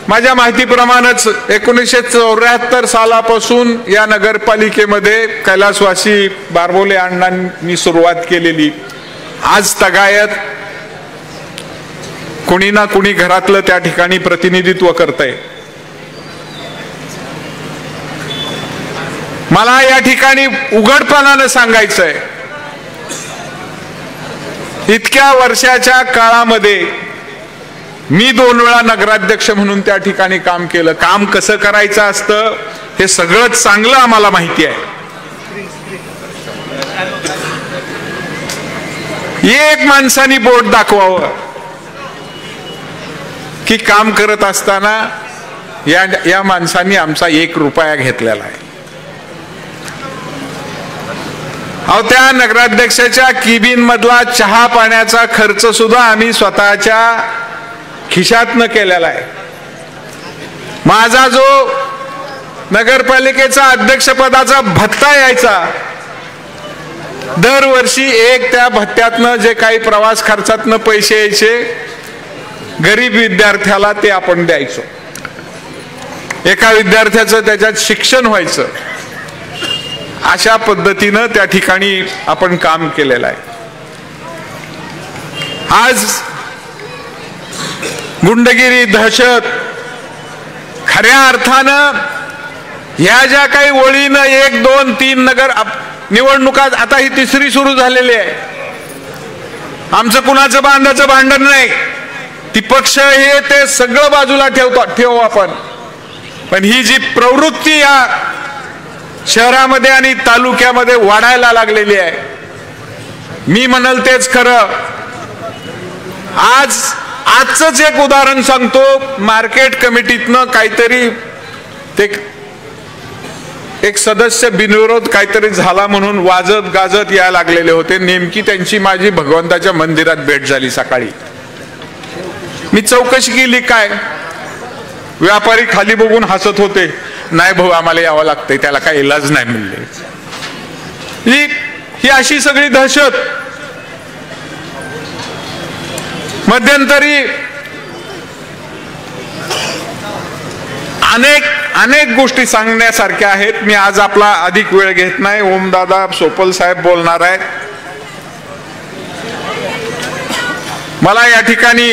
माझ्या माहितीप्रमाणेच 1974 सालापासून या नगरपालिकेमध्ये कैलासवासी बारबोले अण्णांनी सुरुवात केलेली आज तगायत कुणी ना कुणी घरातलं त्या ठिकाणी प्रतिनिधित्व करतंय. मला या ठिकाणी उघडपणानं सांगायचंय, इतक्या वर्षाच्या काळामध्ये मी 2 वेळा नगराध्यक्ष म्हणून त्या ठिकाणी काम केलं. काम कसं करायचं असतं हे सगळं चांगलं आम्हाला माहिती आहे. एक माणसाने बोट दाखवावं की काम करत असताना या माणसांनी आमचा 1 रुपया घेतलेला आहे. अहो, त्या नगराध्यक्षाच्या केबिन मधला चहा पाण्याचा खर्च सुद्धा आम्ही स्वतःच्या खिशातनं केलेला आहे. माझा जो नगरपालिकेचा अध्यक्षपदाचा भत्ता यायचा, दरवर्षी त्या भत्त्यातनं जे काही प्रवास खर्चातनं पैसे यायचे गरीब विद्यार्थ्याला ते आपण द्यायचो. एका विद्यार्थ्याचं त्याच्यात शिक्षण व्हायचं, अशा पद्धतीनं त्या ठिकाणी आपण काम केलेलं आहे. आज गुंडगिरी, दहशत, खऱ्या अर्थानं ह्या ज्या काही ओळीनं 1, 2, 3 नगर निवडणुका, आता ही 3री सुरू झालेली आहे. आमचं कुणाचं बांधाचं भांडण नाही, ती पक्ष हे ते सगळं बाजूला ठेवू आपण. पण ही जी प्रवृत्ती या शहरामध्ये आणि तालुक्यामध्ये वाढायला लागलेली आहे, मी म्हणाल तेच खरं. आजच एक उदाहरण सांगतो. मार्केट कमिटीतनं काहीतरी एक सदस्य बिनविरोध काहीतरी झाला म्हणून वाजत गाजत यायला लागलेले होते. नेमकी त्यांची माझी भगवंताच्या मंदिरात भेट झाली सकाळी. मी चौकशी केली, काय व्यापारी खाली बघून हसत होते. नाही भाऊ, आम्हाला यावं लागतंय, त्याला काही इलाज नाही म्हणले. ही अशी सगळी दहशत. मध्यंतरी अनेक गोष्टी सांगण्यासारख्या आहेत. मी आज आपला अधिक वेळ घेत नाही. ओमदादा सोपल साहेब बोलणार आहेत. मला या ठिकाणी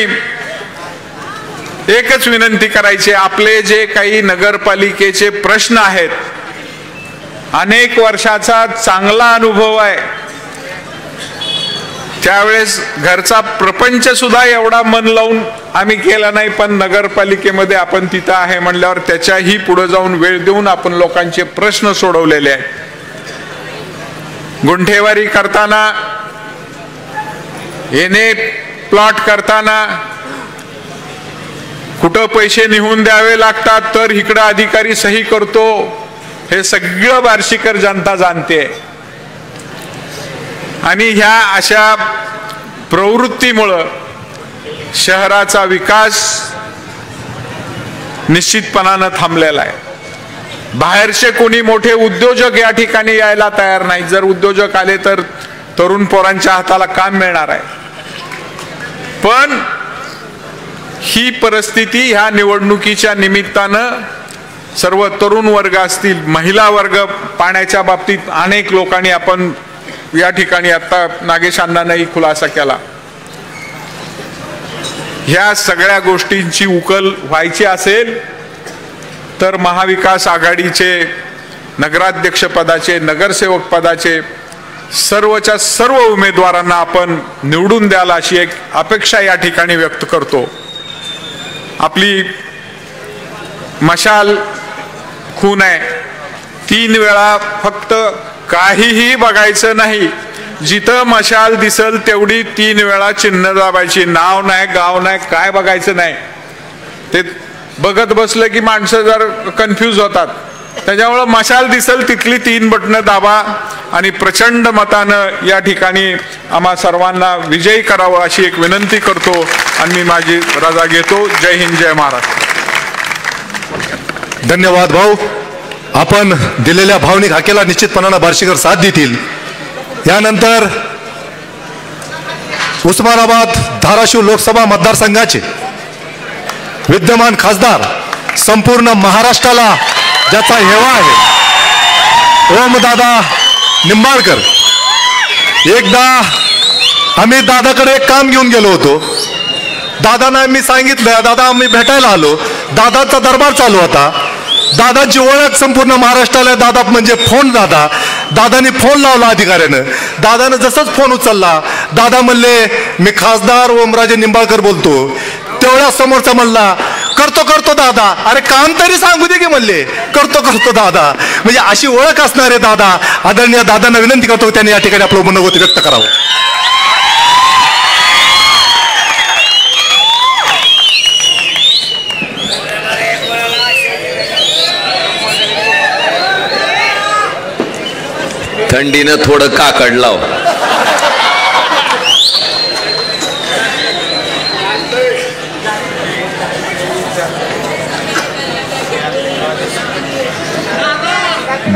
एकच विनंती करायची, आपले जे काही नगरपालिकेचे प्रश्न आहेत, अनेक वर्षाचा चांगला अनुभव आहे. त्यावेळेस घरचा प्रपंच सुद्धा एवढा मन लावून आम्ही केला नाही, पण नगरपालिकेमध्ये आपण तिथं आहे म्हणल्यावर त्याच्याही पुढे जाऊन वेळ देऊन आपण लोकांचे प्रश्न सोडवलेले आहेत. गुंठेवारी करताना, येणे प्लॉट करताना कुठं पैसे निघून द्यावे लागतात तर इकडं अधिकारी सही करतो, हे सगळं बार्शीकर जनता जाणते. आणि ह्या अशा प्रवृत्तीमुळं शहराचा विकास निश्चितपणानं थांबलेला आहे. बाहेरचे कोणी मोठे उद्योजक या ठिकाणी यायला तयार नाही. जर उद्योजक आले तर तरुण पोरांच्या हाताला काम मिळणार आहे. पण ही परिस्थिती ह्या निवडणुकीच्या निमित्तानं सर्व तरुण वर्ग असतील, महिला वर्ग, पाण्याच्या बाबतीत अनेक लोकांनी आपण या ठिकाणी आता नागेश अण्णांनाही खुलासा केला. ह्या सगळ्या गोष्टींची उकल व्हायची असेल तर महाविकास आघाडीचे नगराध्यक्ष पदाचे, नगरसेवक पदाचे सर्वच्या सर्व उमेदवारांना आपण निवडून द्याल अशी एक अपेक्षा या ठिकाणी व्यक्त करतो. आपली मशाल खून आहे. 3 वेळा फक्त काहीही बघायचं नाही, जिथं मशाल दिसल तेवढी 3 वेळा चिन्ह दाबायची. नाव नाही, गाव नाही, काय बघायचं नाही. ते बघत बसलं की माणसं जर कन्फ्यूज होतात. त्याच्यामुळं मशाल दिसल तिथली 3 बटणं दाबा आणि प्रचंड मतानं या ठिकाणी आम्हा सर्वांना विजयी करावं अशी एक विनंती करतो आणि मी माझी रजा घेतो. जय हिंद, जय महाराष्ट्र. धन्यवाद भाऊ. आपण दिलेल्या भावनिक हाकेला निश्चितपणानं बार्शीकर साथ देतील. यानंतर उस्मानाबाद धाराशिव लोकसभा मतदारसंघाचे विद्यमान खासदार, संपूर्ण महाराष्ट्राला ज्याचा हेवा आहे, ओमदादा निंबाळकर. एकदा आम्ही दादाकडे एक काम घेऊन गेलो होतो. दादांना मी सांगितलं, दादा आम्ही भेटायला आलो. दादाचा दरबार चालू होता. दादाची ओळख संपूर्ण महाराष्ट्राला, दादा म्हणजे फोन दादा. दादाने फोन लावला अधिकाऱ्यानं. दादानं जसंच फोन उचलला, दादा म्हणले मी खासदार ओमराजे निंबाळकर बोलतो. तेवढ्या समोरचा म्हणला करतो करतो दादा. अरे काम तरी सांगू दे की म्हणले. करतो करतो दादा. म्हणजे अशी ओळख असणारे दादा, आदरणीय दादांना विनंती करतो त्यांनी या ठिकाणी आपलं मनोगत व्यक्त करावं. थंडीनं थोडं काकड लाव.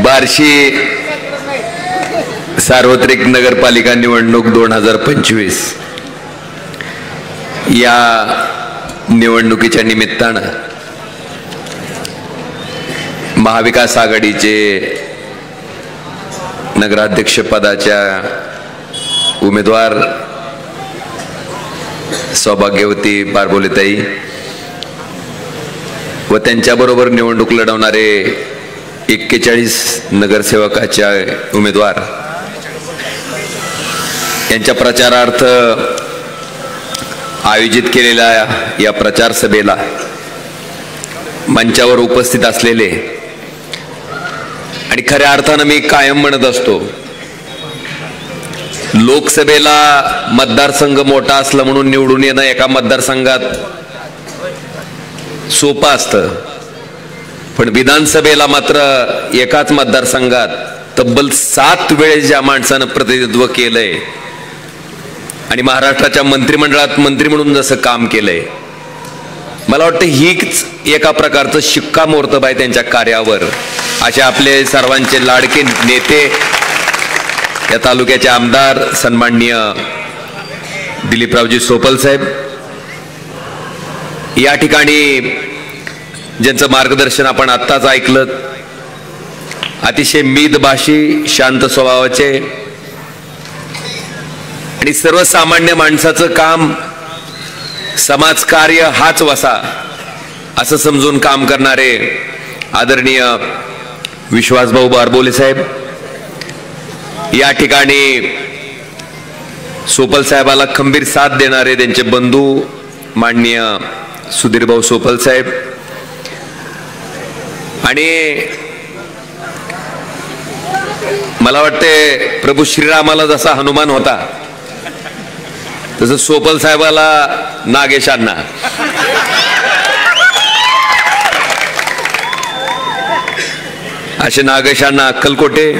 बार्शी सार्वत्रिक नगरपालिका निवडणूक 2025 या निवडणुकीच्या निमित्तानं महाविकास आघाडीचे नगराध्यक्ष पदाच्या उमेदवार सौभाग्यवती बारबोलेताई व त्यांच्याबरोबर निवडणूक लढवणारे 41 नगरसेवकाच्या उमेदवार यांच्या प्रचारार्थ आयोजित केलेल्या या प्रचार सभेला मंचावर उपस्थित असलेले, आणि खऱ्या अर्थानं मी कायम म्हणत असतो, लोकसभेला मतदारसंघ मोठा असला म्हणून निवडून येणं एका मतदारसंघात सोपं असतं, पण विधानसभेला मात्र एकाच मतदारसंघात तब्बल 7 वेळेस ज्या माणसानं प्रतिनिधित्व केलंय आणि महाराष्ट्राच्या मंत्रिमंडळात मंत्री म्हणून जसं काम केलंय, मला वाटतं हीच एका प्रकारचं शिक्कामोर्तब आहे त्यांच्या कार्यावर. अशा आपले सर्वांचे लाडके नेते, या तालुक्याचे आमदार सन्माननीय दिलीपरावजी सोपल साहेब, या ठिकाणी ज्यांचं मार्गदर्शन आपण आत्ताच ऐकलं, अतिशय मितभाषी, शांत स्वभावाचे आणि सर्वसामान्य माणसाचं काम समाजकार्य हाच वसा असं समजून काम करणारे आदरणीय विश्वासभाऊ बारबोले साहेब, या ठिकाणी सोपल साहेबाला खंबीर साथ देणारे त्यांचे बंधू माननीय सुधीरभाऊ सोपल साहेब आणि मला वाटते प्रभू श्रीरामाला जसा हनुमान होता तसं सोपल साहेबाला नागेशांना असे नागेशांना अक्कलकोटे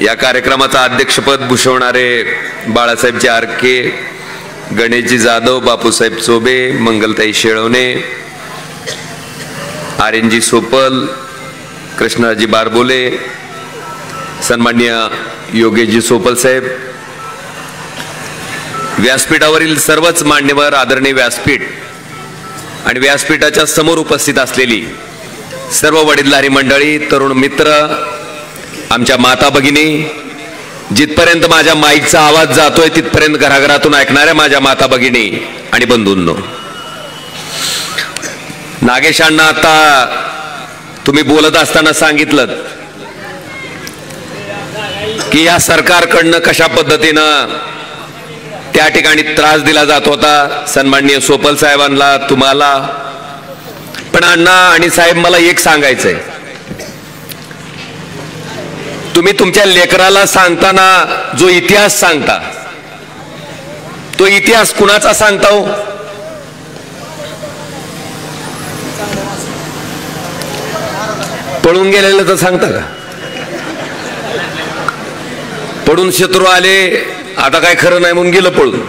या कार्यक्रमाचा अध्यक्षपद भूषवणारे बाळासाहेबजी आरके, गणेशजी जाधव, बापूसाहेब चोबे, मंगलताई शेळवणे, आर्यनजी सोपल, कृष्णाजी बारबोले, सन्माननीय योगेशजी सोपल साहेब, व्यासपीठावरील सर्वच मान्यवर, आदरणीय व्यासपीठ आणि व्यासपीठाच्या समोर उपस्थित असलेली सर्व वडीलधारी मंडळी, तरुण मित्र, आमच्या माता भगिनी, जिथपर्यंत माझ्या माईकचा आवाज जातोय तिथपर्यंत घराघरातून ऐकणाऱ्या माझ्या माता भगिनी आणि बंधूंनो, नागेशांना आता तुम्ही बोलत असताना सांगितलं की या सरकारकडनं कशा पद्धतीनं त्या ठिकाणी त्रास दिला जात होता सन्माननीय सोपल साहेबांना, तुम्हाला पण. अण्णा आणि साहेब, मला एक सांगायचंय, तुम्ही तुमच्या लेकराला सांगताना जो इतिहास सांगता तो इतिहास कुणाचा सांगता हो? पळून गेलेलं तर सांगता का? पडून शत्रू आले, आता काय खरं नाही म्हणून गेलं पळून.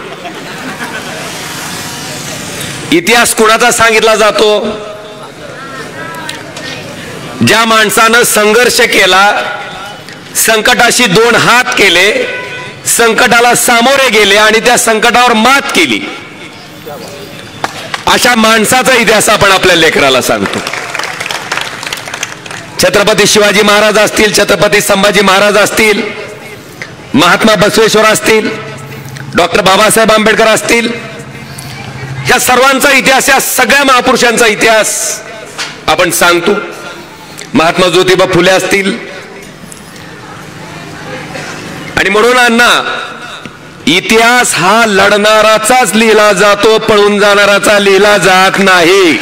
इतिहास कुणाचा सांगितला जातो? ज्या माणसानं संघर्ष केला, संकटाशी दोन हात केले, संकटाला सामोरे गेले आणि त्या संकटावर मात केली, अशा माणसाचा इतिहास आपण आपल्या लेकराला सांगतो. छत्रपती शिवाजी महाराज असतील, छत्रपती संभाजी महाराज असतील, महात्मा बसवेश्वर असतील, डॉक्टर बाबासाहेब आंबेडकर असतील, ह्या सर्वांचा इतिहास, या सगळ्या महापुरुषांचा इतिहास आपण सांगतो. महात्मा ज्योतिबा फुले असतील. आणि म्हणून अण्णा, इतिहास हा लढणाराचाच लिहिला जातो, पळून जाणाराचा लिहिला जात नाही.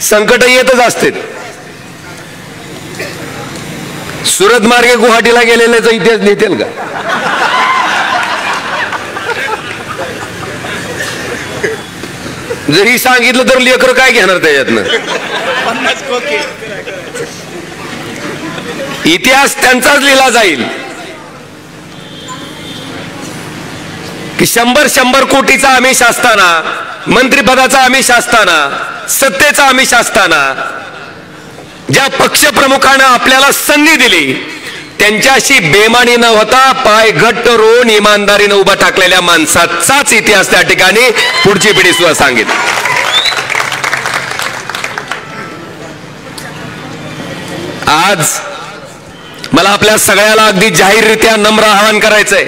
संकट येतच असते. सुरत मार्गे गुवाहाटीला गेलेल्याचा इतिहास लिहितील का? जरी सांगितलं तर लेकर काय घेणार त्याच्यातनं? इतिहास त्यांचाच लिहिला जाईल की 100 कोटीचा आमिष असताना, मंत्रिपदाचा आमिष असताना, सत्तेचा आमिष असताना, ज्या पक्षप्रमुखानं आपल्याला संधी दिली त्यांच्याशी बेमानी न होता पाय घट्ट रोवून इमानदारीनं उभा टाकलेल्या माणसाचाच इतिहास त्या ठिकाणी पुढची पिढी सुद्धा सांगेल. आज मला आपल्या सगळ्याला अगदी जाहीररित्या नम्र आवाहन करायचंय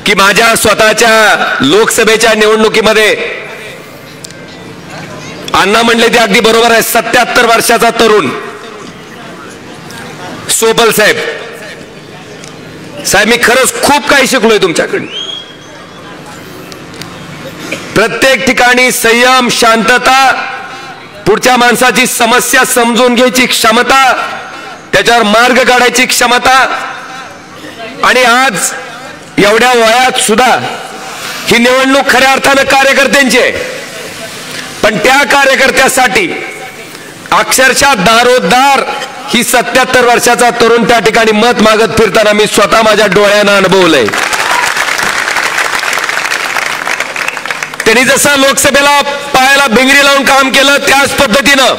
की माझ्या स्वतःच्या लोकसभेच्या निवडणुकीमध्ये अण्णा म्हणले ते अगदी बरोबर आहे, 77 वर्षाचा तरुण सोपल साहेब, मी खरंच खूप काही शिकलोय तुमच्याकडे. प्रत्येक ठिकाणी संयम, शांतता, पुढच्या माणसाची समस्या समजून घ्यायची क्षमता, त्याच्यावर मार्ग काढायची क्षमता. आणि आज एवढ्या वयात सुद्धा ही निवडणूक खऱ्या अर्थानं कार्यकर्त्यांची आहे, पण त्या कार्यकर्त्यासाठी अक्षरशः दारोदार ही 77 वर्षाचा तरुण त्या ठिकाणी मत मागत फिरताना मी स्वतः माझ्या डोळ्यानं अनुभवलंय. त्यांनी जसं लोकसभेला पायाला भिंगरी लावून काम केलं त्याच पद्धतीनं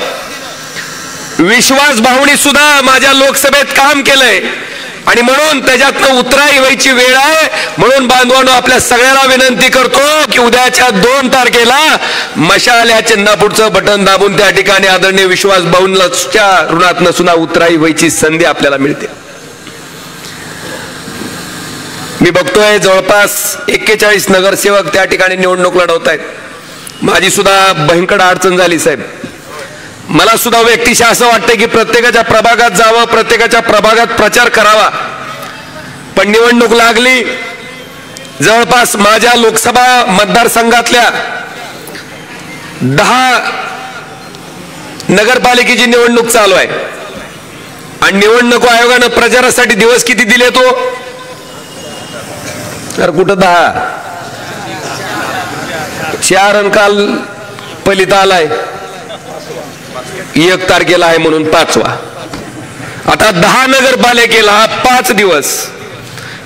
विश्वास भावनी सुद्धा माझ्या लोकसभेत काम केलंय. आणि म्हणून त्याच्यातनं उतराई व्हायची वेळ आहे. म्हणून बांधवांनो, आपल्या सगळ्याला विनंती करतो की उद्याच्या 2 तारखेला मशाल या चिन्हापुढचं बटन दाबून त्या ठिकाणी आदरणीय विश्वास भाऊंच्या ऋणातनं सुद्धा उतराई व्हायची संधी आपल्याला मिळते. मी बघतोय जवळपास 41 नगरसेवक त्या ठिकाणी निवडणूक लढवत आहेत. माझी सुद्धा भयंकर अडचण झाली साहेब. मला सुद्धा व्यक्तिशः असं वाटतं की प्रत्येकाच्या प्रभागात जावं, प्रत्येकाच्या प्रभागात प्रचार करावा. पण निवडणूक लागली, जवळपास माझ्या लोकसभा मतदारसंघातल्या 10 नगरपालिकेची निवडणूक चालू आहे आणि निवडणूक आयोगानं प्रचारासाठी दिवस किती दिले तो? तर कुठं 10, 4 आणि काल पलिता आलाय, 1 तारखेला आहे म्हणून 5वा. आता 10 नगरपालिकेला 5 दिवस,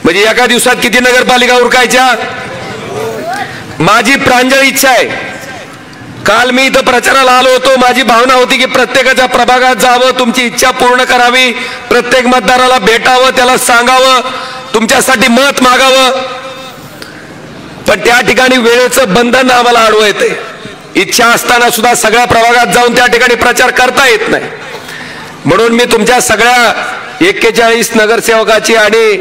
म्हणजे एका दिवसात किती नगरपालिका उरकायच्या? माझी प्रांजळ इच्छा आहे, काल मी इथं प्रचाराला आलो होतो, माझी भावना होती की प्रत्येकाच्या प्रभागात जावं, तुमची इच्छा पूर्ण करावी, प्रत्येक मतदाराला भेटावं, त्याला सांगावं, तुमच्यासाठी मत मागावं. पण त्या ठिकाणी वेळेचं बंधन आम्हाला आडवं येते. इच्छा असताना सुद्धा सगळ्या प्रभागात जाऊन त्या ठिकाणी प्रचार करता येत नाही. म्हणून मी तुमच्या सगळ्या 41 नगरसेवकाची आणि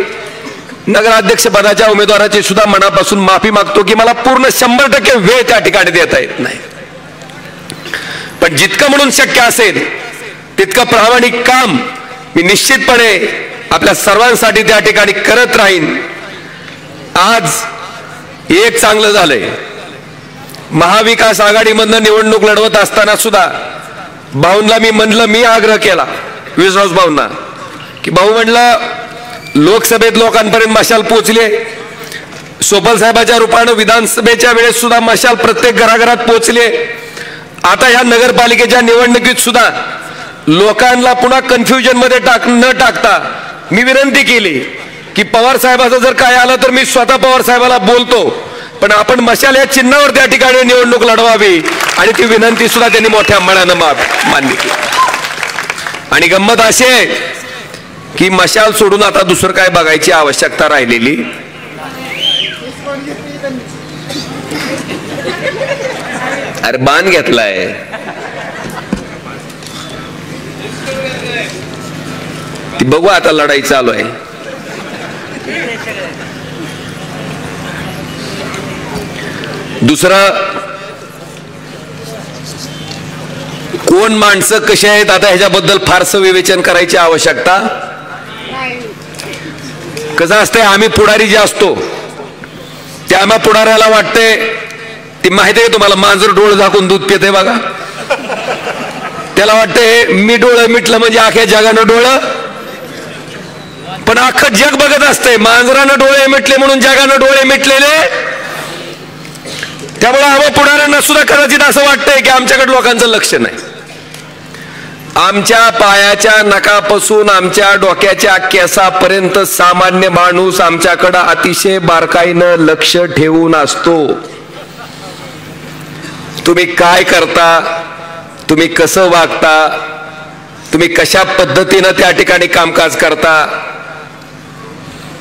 नगराध्यक्ष पदाच्या उमेदवाराची सुद्धा मनापासून माफी मागतो की मला पूर्ण 100% वेळ त्या ठिकाणी देता येत नाही. पण जितकं म्हणून शक्य असेल तितकं प्रामाणिक काम मी निश्चितपणे आपल्या सर्वांसाठी त्या ठिकाणी करत राहीन. आज एक चांगलं झालंय, महाविकास आघाडीमधनं निवडणूक लढवत असताना सुद्धा भाऊंना मी म्हणलं, मी आग्रह केला विश्वास भाऊंना की भाऊ म्हणलं, लोकसभेत लोकांपर्यंत मशाल पोहोचले, सोपल साहेबाच्या रूपानं विधानसभेच्या वेळेस सुद्धा मशाल प्रत्येक घराघरात पोहोचले. आता ह्या नगरपालिकेच्या निवडणुकीत सुद्धा लोकांना पुन्हा कन्फ्युजन मध्ये न टाकता मी विनंती केली की पवार साहेबाचं जर काय आलं तर मी स्वतः पवार साहेबाला बोलतो, पण आपण मशाल या चिन्हावर त्या ठिकाणी निवडणूक लढवावी. आणि ती विनंती सुद्धा त्यांनी मोठ्या मनानं मान्य केली. आणि गंमत अशी आहे की मशाल सोडून आता दुसरं काय बघायची आवश्यकता राहिलेली. अरे बाण घेतलाय, ती बघू आता लढाई चालू आहे. दुसरं, कोण माणसं कशी आहेत आता ह्याच्याबद्दल फारसं विवेचन करायची आवश्यकता. कसं असतंय, आम्ही पुढारी जे असतो त्या आम्हा पुढाऱ्याला वाटते, ती माहिती आहे तुम्हाला, मांजर डोळ झाकून दूध पिते बघा, त्याला वाटते मी डोळं मिटलं म्हणजे अख्या जगानं डोळं, पण अख्खं जग बघत असते मांजरानं डोळे मिटले म्हणून जगानं डोळे मिटलेले. त्यामुळे आम्हा पुढाऱ्यांना सुद्धा कदाचित असं वाटतंय की आमच्याकडे लोकांचं लक्ष नाही. आमच्या पायाच्या नखापासून आमच्या डोक्याच्या केसापर्यंत सामान्य माणूस आमच्याकडं अतिशय बारकाईनं लक्ष ठेवून असतो. तुम्ही काय करता, तुम्ही कसं वागता, तुम्ही कशा पद्धतीनं त्या ठिकाणी कामकाज करता,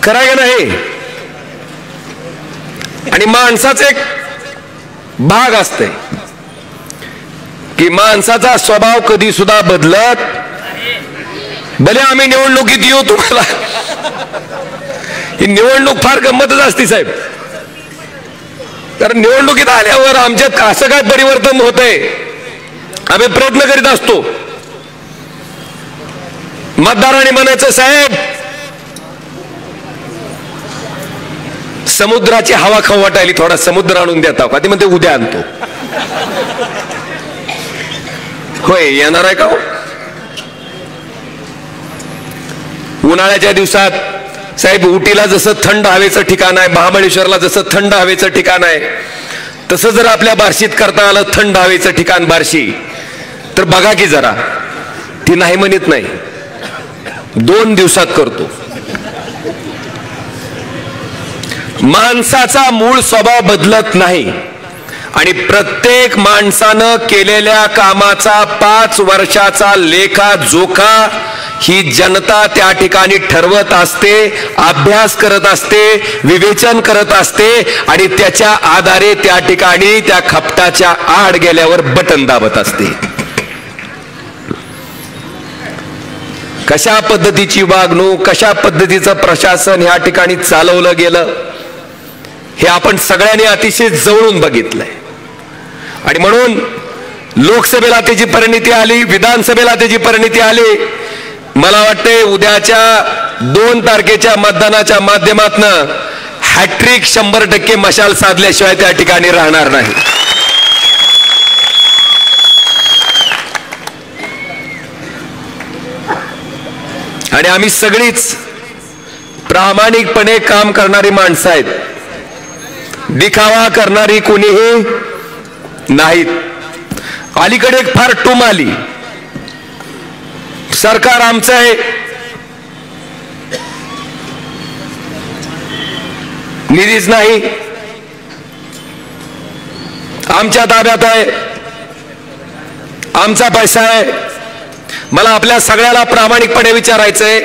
खरं आहे नाही. आणि माणसाचा एक भाग असते की माणसाचा स्वभाव कधी सुद्धा बदलत. भले आम्ही निवडणुकीत येऊ, तुम्हाला ही निवडणूक फार गंमतच असते साहेब, कारण निवडणुकीत आल्यावर आमच्यात असं काय परिवर्तन होतंय, आम्ही प्रयत्न करीत असतो. मतदारांनी म्हणायचं, साहेब समुद्राची हवा खाऊ वाटायली, थोडा समुद्र आणून देता का? ती म्हणते उद्या आणतो. होय, येणार आहे का? उन्हाळ्याच्या दिवसात साहेब उटीला जसं थंड हवेचं ठिकाण आहे, महाबळेश्वरला जसं थंड हवेचं ठिकाण आहे, तसं जर आपल्या बार्शीत करता आलं थंड हवेचं ठिकाण बार्शी, तर बघा की जरा, ती नाही म्हणत नाही, 2 दिवसात करतो. माणसाचा मूळ स्वभाव बदलत नाही आणि प्रत्येक माणसानं केलेल्या कामाचा 5 वर्षाचा लेखा जोखा ही जनता त्या ठिकाणी ठरवत असते, अभ्यास करत असते, विवेचन करत असते आणि त्याच्या आधारे त्या ठिकाणी त्या खपटाच्या आड गेल्यावर बटन दाबत असते. कशा पद्धतीची वागणूक, कशा पद्धतीचं प्रशासन ह्या ठिकाणी चालवलं गेलं हे आपण सगळ्यांनी अतिशय जवळून बघितलंय. आणि म्हणून लोकसभेला त्याची परिणिती आली, विधानसभेला त्याची परिणिती आली. मला वाटते उद्याच्या 2 तारखेच्या मतदानाच्या माध्यमातून हॅट्रिक 100% मशाल साधल्याशिवाय त्या ठिकाणी राहणार नाही. आणि आम्ही सगळीच प्रामाणिकपणे काम करणारी माणसं आहेत, दिखावा करणारी कोणीही नाहीत. अलीकडे एक फार टूम आली, सरकार आमचं आहे, निधीच नाही, आमच्या ताब्यात आहे, आमचा पैसा आहे. मला आपल्या सगळ्याला प्रामाणिकपणे विचारायचंय,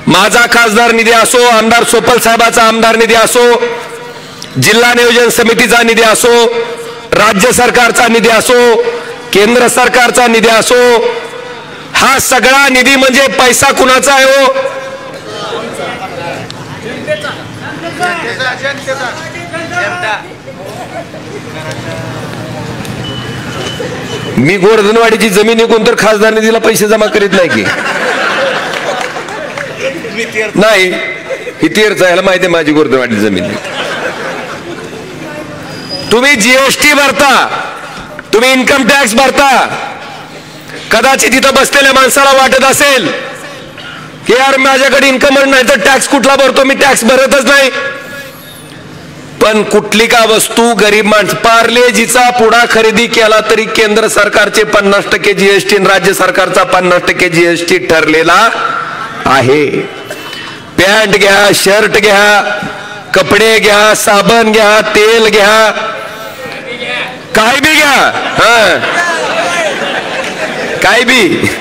माझा खासदार निधी असो, आमदार सोपल साहेबाचा आमदार निधी असो, जिल्हा नियोजन समितीचा निधी असो, राज्य सरकारचा निधी असो, केंद्र सरकारचा निधी असो, हा सगळा निधी म्हणजे पैसा कुणाचा आहे हो? मी गोरधनवाडीची जमीन विकून तर खासदार निधीला पैसे जमा करीत नाही की नाही. ही तेरचा याला माहिती आहे माझी गोरधनवाडी जमीन. तुम्ही जीएसटी भरता, तुम्ही इन्कम टॅक्स भरता. कदाचित तिथं बसलेल्या माणसाला वाटत असेल की यार माझ्याकडे इन्कम नाही तर टॅक्स कुठला भरतो, मी टॅक्स भरतच नाही. पण कुठली का वस्तू गरीब माणस, पार्लेजीचा पुडा खरेदी केला तरी केंद्र सरकारचे 50% जीएसटी, राज्य सरकारचा 50% जीएसटी ठरलेला आहे. पॅन्ट घ्या, शर्ट घ्या, कपडे घ्या, साबण घ्या, तेल घ्या, काय बी घ्या, हा काय बी.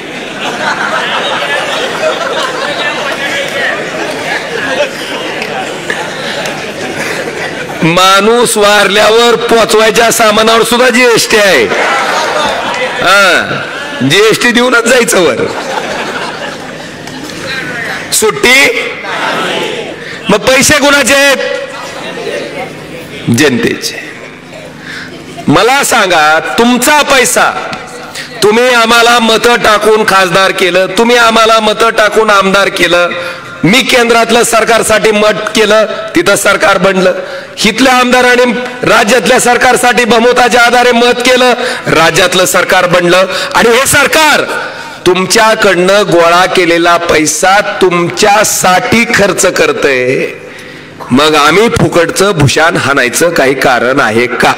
माणूस वारल्यावर पोचवायच्या सामानावर सुद्धा जीएसटी आहे. हा जीएसटी देऊनच जायचं वर, सुट्टी. मग पैसे कुणाचे आहेत? जनतेचे. मला सांगा, तुमचा पैसा, तुम्ही आम्हाला मतं टाकून खासदार केलं, तुम्ही आम्हाला मतं टाकून आमदार केलं, मी केंद्रातलं सरकारसाठी मत केलं, तिथं सरकार बनलं. हितल्या आमदारांनी राज्यातल्या सरकारसाठी बहुमताच्या आधारे मत केलं, राज्यातलं सरकार बनलं. आणि हे सरकार तुमच्याकडनं गोळा केलेला पैसा तुमच्यासाठी खर्च करतंय. मग आम्ही फुकटचं भूषण हाणायचं काही कारण आहे का?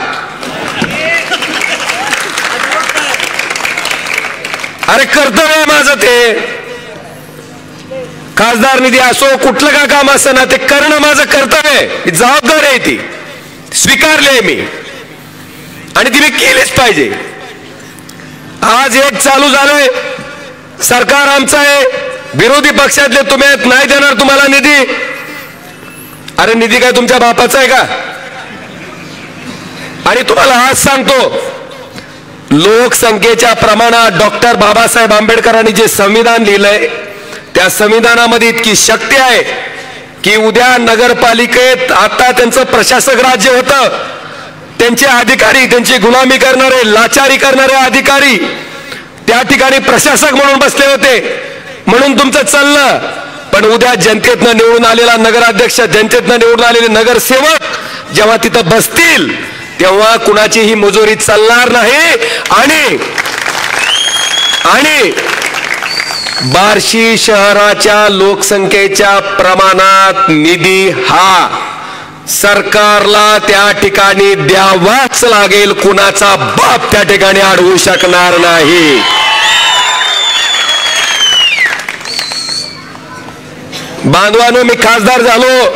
अरे कर्तव्य आहे माझं ते. खासदार निधी असो, कुठलं का काम असं ना, ते करणं माझं कर्तव्य आहे, जबाबदारी आहे, ती स्वीकारली आहे मी आणि ती मी केलीच पाहिजे. आज एक चालू झालंय, सरकार आमचं आहे, विरोधी पक्षातले तुम्ही नाही देणार तुम्हाला निधी. अरे निधी काय तुमच्या बापाचा आहे का? आणि तुम्हाला आज सांगतो, लोकसंख्येच्या प्रमाणात डॉक्टर बाबासाहेब आंबेडकरांनी जे संविधान लिहिलंय, त्या संविधानामध्ये इतकी शक्ती आहे की उद्या नगरपालिकेत आता त्यांचं प्रशासक राज्य होतं, त्यांचे अधिकारी, त्यांची गुलामी करणारे, लाचारी करणारे अधिकारी त्या ठिकाणी प्रशासक म्हणून बसले होते, म्हणून तुमचं चाललं. पण उद्या जनतेतनं निवडून आलेला नगराध्यक्ष, जनतेतनं निवडून आलेले नगरसेवक जेव्हा तिथं बसतील तेव्हा कुणाचीही मुजोरी चालणार नाही. आणि बार्शी शहराच्या लोकसंख्येच्या प्रमाणात निधी हा सरकारला त्या ठिकाणी द्यावाच लागेल, कुणाचा बाप त्या ठिकाणी अडवू शकणार नाही. बांधवानो, मी खासदार झालो,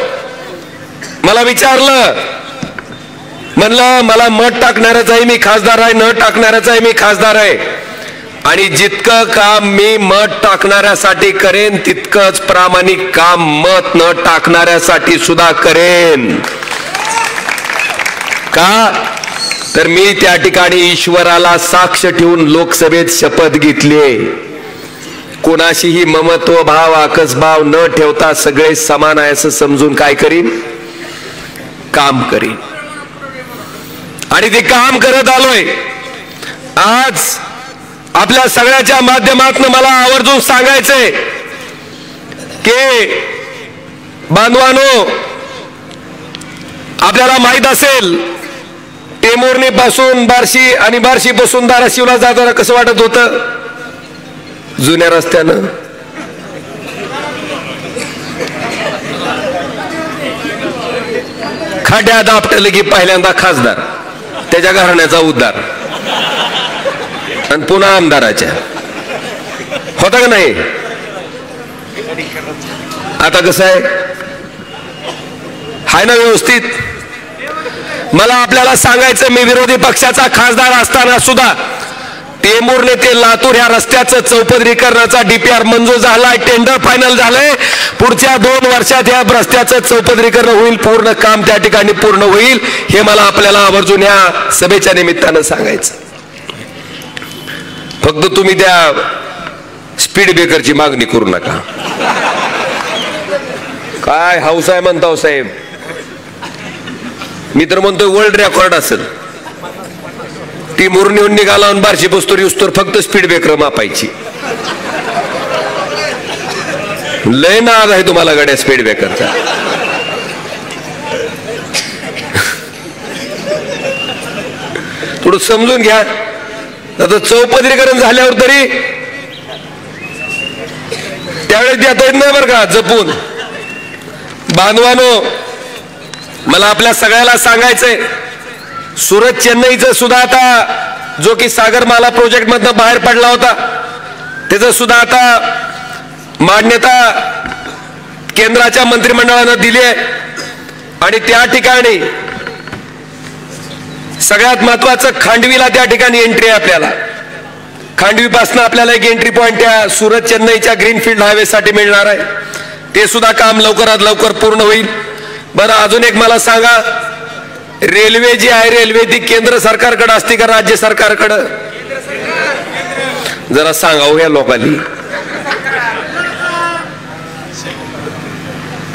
मला विचारलं, म्हणलं मला मत टाकणारच आहे मी खासदार आहे, न टाकणारच आहे मी खासदार आहे. आणि जितकं काम मी मत टाकणाऱ्यासाठी करेन तितकंच प्रामाणिक काम मत न टाकणाऱ्यासाठी सुद्धा करेन. का तर मी त्या ठिकाणी ईश्वराला साक्ष ठेवून लोकसभेत शपथ घेतली, कोणाशीही ममत्व भाव आकसभाव न ठेवता सगळे समान आहे असं समजून काय करीन, काम करीन. आणि ते काम करत आलोय. आज आपल्या सगळ्याच्या माध्यमातून मला आवर्जून सांगायचंय की बांधवांनो, आपल्याला माहित असेल टेंभुर्णी पासून बार्शी आणि बार्शी पासून धाराशिवला जाताना कसं वाटत होतं जुन्या रस्त्यानं. खड्यात आपटलं की पहिल्यांदा खासदार, त्याच्या घराण्याचा उद्धार आणि पुन्हा आमदाराच्या, होता का नाही. आता कसं आहे, हाय ना व्यवस्थित. मला आपल्याला सांगायचं, मी विरोधी पक्षाचा खासदार असताना सुद्धा टेंभुर्णी ते लातूर ह्या रस्त्याचं चौपदरीकरणाचा डीपीआर मंजूर झालाय, टेंडर फायनल झालंय. पुढच्या 2 वर्षात या रस्त्याचं चौपदरीकरण होईल, पूर्ण काम त्या ठिकाणी पूर्ण होईल. हे मला आपल्याला आवर्जून या सभेच्या निमित्तानं सांगायचं. फक्त तुम्ही त्या स्पीड ब्रेकरची मागणी करू नका. काय हाऊस आहे म्हणता साहेब, मी तर म्हणतोय वर्ल्ड रेकॉर्ड असेल. ती मुरणीहून निघाला आणि बार्शी बसतोर युस्तोर फक्त स्पीड ब्रेकर मापायची. लय नाद आहे तुम्हाला गाड्या स्पीड ब्रेकरचा. थोडं समजून घ्या. आता चौपदरीकरण झाल्यावर तरी त्यावेळेस देता येत नाही बरं का, जपून. बांधवानो, मला आपल्या सगळ्याला सांगायचंय, सुरत चेन्नईचं सुद्धा आता, जो की सागरमाला प्रोजेक्ट मधनं बाहेर पडला होता, त्याचं सुद्धा आता मान्यता केंद्राच्या मंत्रिमंडळानं दिली आहे. आणि त्या ठिकाणी सगळ्यात महत्वाचं, खांडवीला त्या ठिकाणी एंट्री आहे आपल्याला. खांडवीपासून आपल्याला एक एंट्री पॉइंट त्या सुरत चेन्नईच्या ग्रीनफील्ड हायवे साठी मिळणार आहे. ते सुद्धा काम लवकरात लवकर पूर्ण होईल. बरं, अजून एक मला सांगा, रेल्वे जी आहे, रेल्वे ती केंद्र सरकारकडे असते का राज्य सरकारकडं? जरा सांगावं या लोकांनी.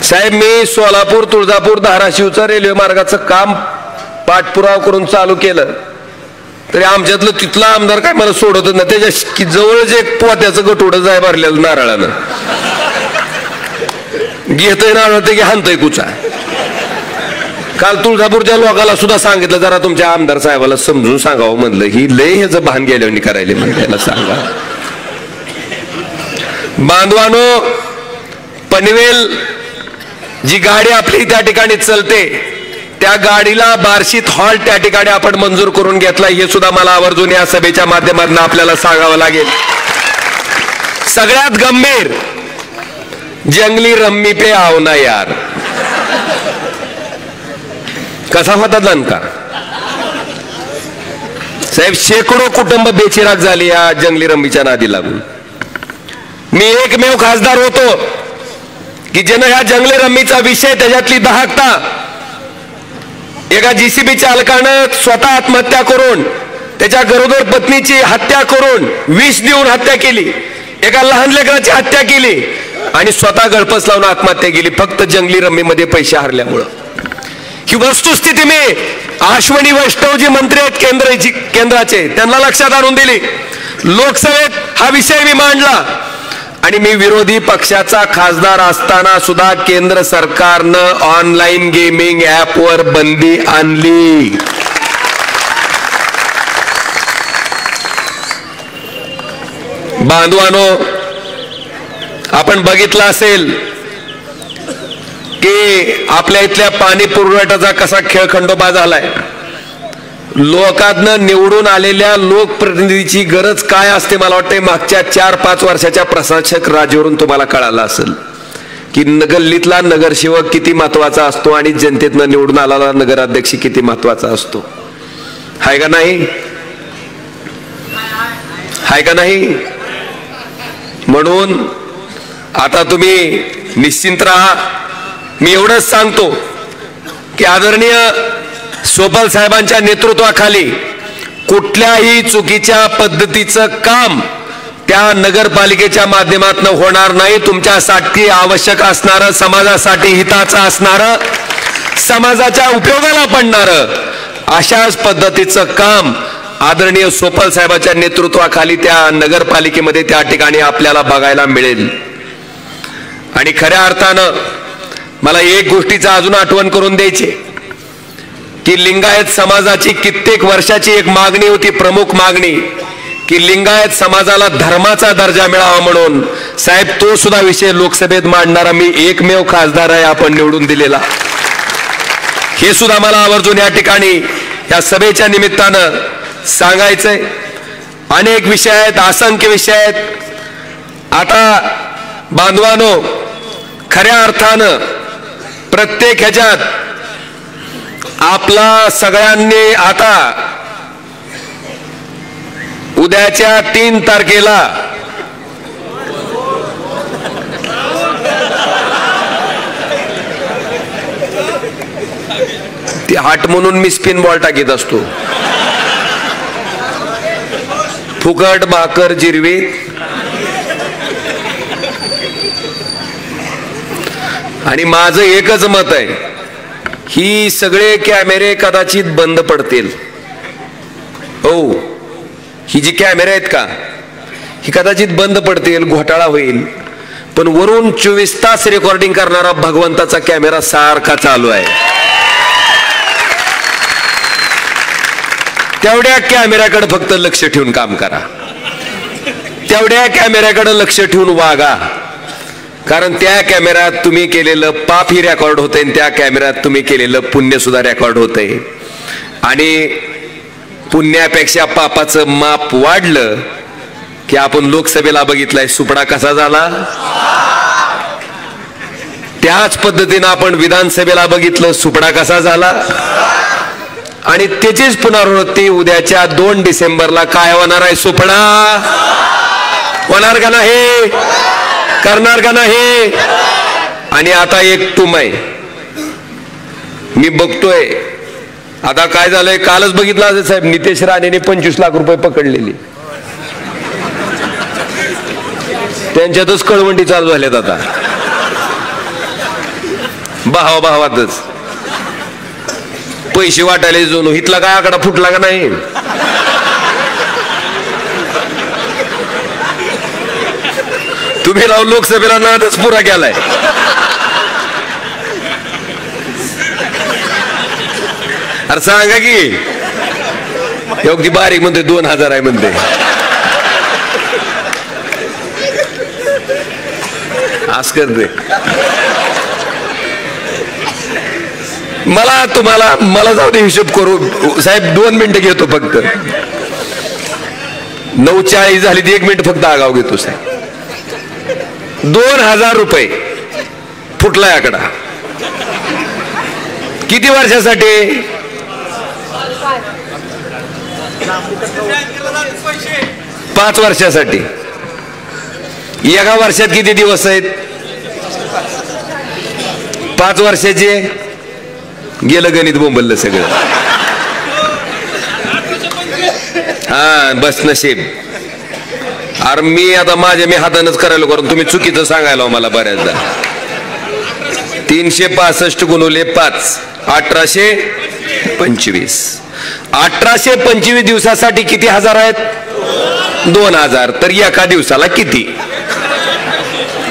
साहेब, मी सोलापूर, तुळजापूर, धाराशिवचं रेल्वे मार्गाचं काम पाठपुरावा करून चालू केलं, तरी आमच्यातलं तिथला आमदार काय मला सोडत ना. त्याच्या जवळच एक पोत्याचं गटोडं जाय भरलेलं नारळानं, घेतय नारळ ते की हाणतय कुचा. काल तुळजापूरच्या लोकांना सुद्धा सांगितलं, जरा तुमच्या आमदार साहेबाला समजून सांगावं म्हणलं, ही लय ह्याचं भान गेल्याने करायले म्हणजे, त्याला सांगा. बांधवानो, पनवेल जी गाडी आपली त्या ठिकाणी चलते, त्या गाडीला बार्शीत हॉल्ट त्या ठिकाणी आपण मंजूर करून घेतला. हे सुद्धा मला आवर्जून या सभेच्या माध्यमातून आपल्याला सांगावं लागेल. सगळ्यात गंभीर, जंगली रम्मी पे आओ ना यार. कसा होता दणका साहेब. शेकडो कुटुंब बेचिराग झाली या जंगली रम्मीच्या नादी लागून. मी एकमेव खासदार होतो की ज्यानं ह्या जंगली रम्मीचा विषय त्याच्यातली दहाकता एका जीसीबी चालकानं स्वतः आत्महत्या करून, त्याच्या गरोदर पत्नीची हत्या करून, विष देऊन हत्या केली, एका लहान लेकराची हत्या केली आणि स्वतः गळपस लावून आत्महत्या केली, फक्त जंगली रम्मीमध्ये पैसे हरल्यामुळं. ही वस्तुस्थिती मी अश्विनी वैष्णव जी मंत्री आहेत केंद्राचे, त्यांना लक्षात आणून दिली. लोकसभेत हा विषय मी मांडला आणि मी विरोधी पक्षाचा खासदार असताना सुद्धा केंद्र सरकारनं ऑनलाईन गेमिंग ऍपवर बंदी आणली. बांधवानो, आपण बघितलं असेल की आपल्या इथल्या पाणी पुरवठ्याचा कसा खेळखंडोबा झालाय. लोकांना निवडून आलेल्या लोकप्रतिनिधीची गरज काय असते, मला वाटतं मागच्या 4-5 वर्षाच्या प्रशासक राजेवरून तुम्हाला कळालं असेल की गल्लीतला नगरसेवक किती महत्वाचा असतो आणि जनतेतनं निवडून आलेला नगराध्यक्ष किती महत्वाचा असतो. हाय का नाही? हाय का नाही? म्हणून आता तुम्ही निश्चिंत राहा. मी एवढंच सांगतो की आदरणीय सोपल साहेबांच्या नेतृत्वाखाली कुठल्याही चुकीच्या पद्धतीचं काम त्या नगरपालिकेच्या माध्यमातून होणार नाही. तुमच्यासाठी आवश्यक असणारं, समाजासाठी हिताचं असणारं, समाजाच्या उपयोगाला पडणारं अशाच पद्धतीचं काम आदरणीय सोपल साहेबांच्या नेतृत्वाखाली त्या नगरपालिकेमध्ये त्या ठिकाणी आपल्याला बघायला मिळेल. आणि खऱ्या अर्थानं मला एक गोष्टीचं अजून आठवण करून द्यायची की लिंगायत समाजाची कित्येक वर्षाची एक मागणी होती, प्रमुख मागणी, की लिंगायत समाजाला धर्माचा दर्जा मिळावा म्हणून. साहेब, तो सुद्धा विषय लोकसभेत मांडणारा मी एकमेव खासदार आहे आपण निवडून दिलेला. हे सुद्धा मला आवर्जून या ठिकाणी या सभेच्या निमित्तानं सांगायचंय. अनेक विषय आहेत, असंख्य विषय आहेत. आता बांधवानो, खऱ्या अर्थानं प्रत्येक ह्याच्यात आपला सगळ्यांनी आता उद्याच्या 3 तारखेला ती हाट म्हणून मी स्पिन बॉल टाकीत असतो. फुकट भाकर जिरवी. आणि माझं एकच मत आहे, ही सगळे कॅमेरे कदाचित बंद पडतील. हो, ही जी कॅमेरे आहेत का, ही कदाचित बंद पडतील, घोटाळा होईल. पण वरून 24 तास रेकॉर्डिंग करणारा भगवंताचा कॅमेरा सारखा चालू आहे. तेवढ्या कॅमेऱ्याकडे फक्त लक्ष ठेवून काम करा, तेवढ्या कॅमेऱ्याकडे लक्ष ठेवून वागा. कारण त्या कॅमेऱ्यात तुम्ही केलेलं पाप ही रेकॉर्ड होतंय, त्या कॅमेऱ्यात तुम्ही केलेलं पुण्य सुद्धा रेकॉर्ड होतंय. आणि पुण्यापेक्षा पापाचं माप वाढलं की आपण लोकसभेला बघितलंय सुपडा कसा झाला, त्याच पद्धतीनं आपण विधानसभेला बघितलं सुपडा कसा झाला. आणि त्याचीच पुनरावृत्ती उद्याच्या 2 डिसेंबरला काय होणार आहे, सुपडा होणार का नाही, करणार का नाही. आणि आता एक टूम आहे, मी बघतोय आता काय झालंय. कालच बघितलं असेल साहेब, नितेश राणेने 25 लाख रुपये पकडलेली, त्यांच्यातच कळवंडी चालू झाल्यात आता भावाभावातच. पैसे वाटायला जोनो इथला काय आकडा फुटला का नाही. तुम्ही राव लोकसभेला नादच पुरा केलाय. अरे सांगा की, योग्य बारीक म्हणते 2000 आहे म्हणते. आज करते मला जाऊ दे, हिशोब करू साहेब. 2 मिनिटं घेतो फक्त. 9:40 झाली, 1 मिनिट फक्त आगाव घेतो साहेब. 2000 रुपये फुटलाय आकडा. किती वर्षासाठी? 5 वर्षासाठी. एका वर्षात किती दिवस आहेत? 5 वर्षाचे. गेलं गणित बोंबललं सगळं. हा बस नशीब. अरे मी आता मी हातानच करायला करून तुम्ही चुकीचं सांगायला मला बऱ्याचदा. 365 गुणुले 5 1825. 1825 दिवसासाठी किती हजार आहेत? 2000. तर एका दिवसाला किती?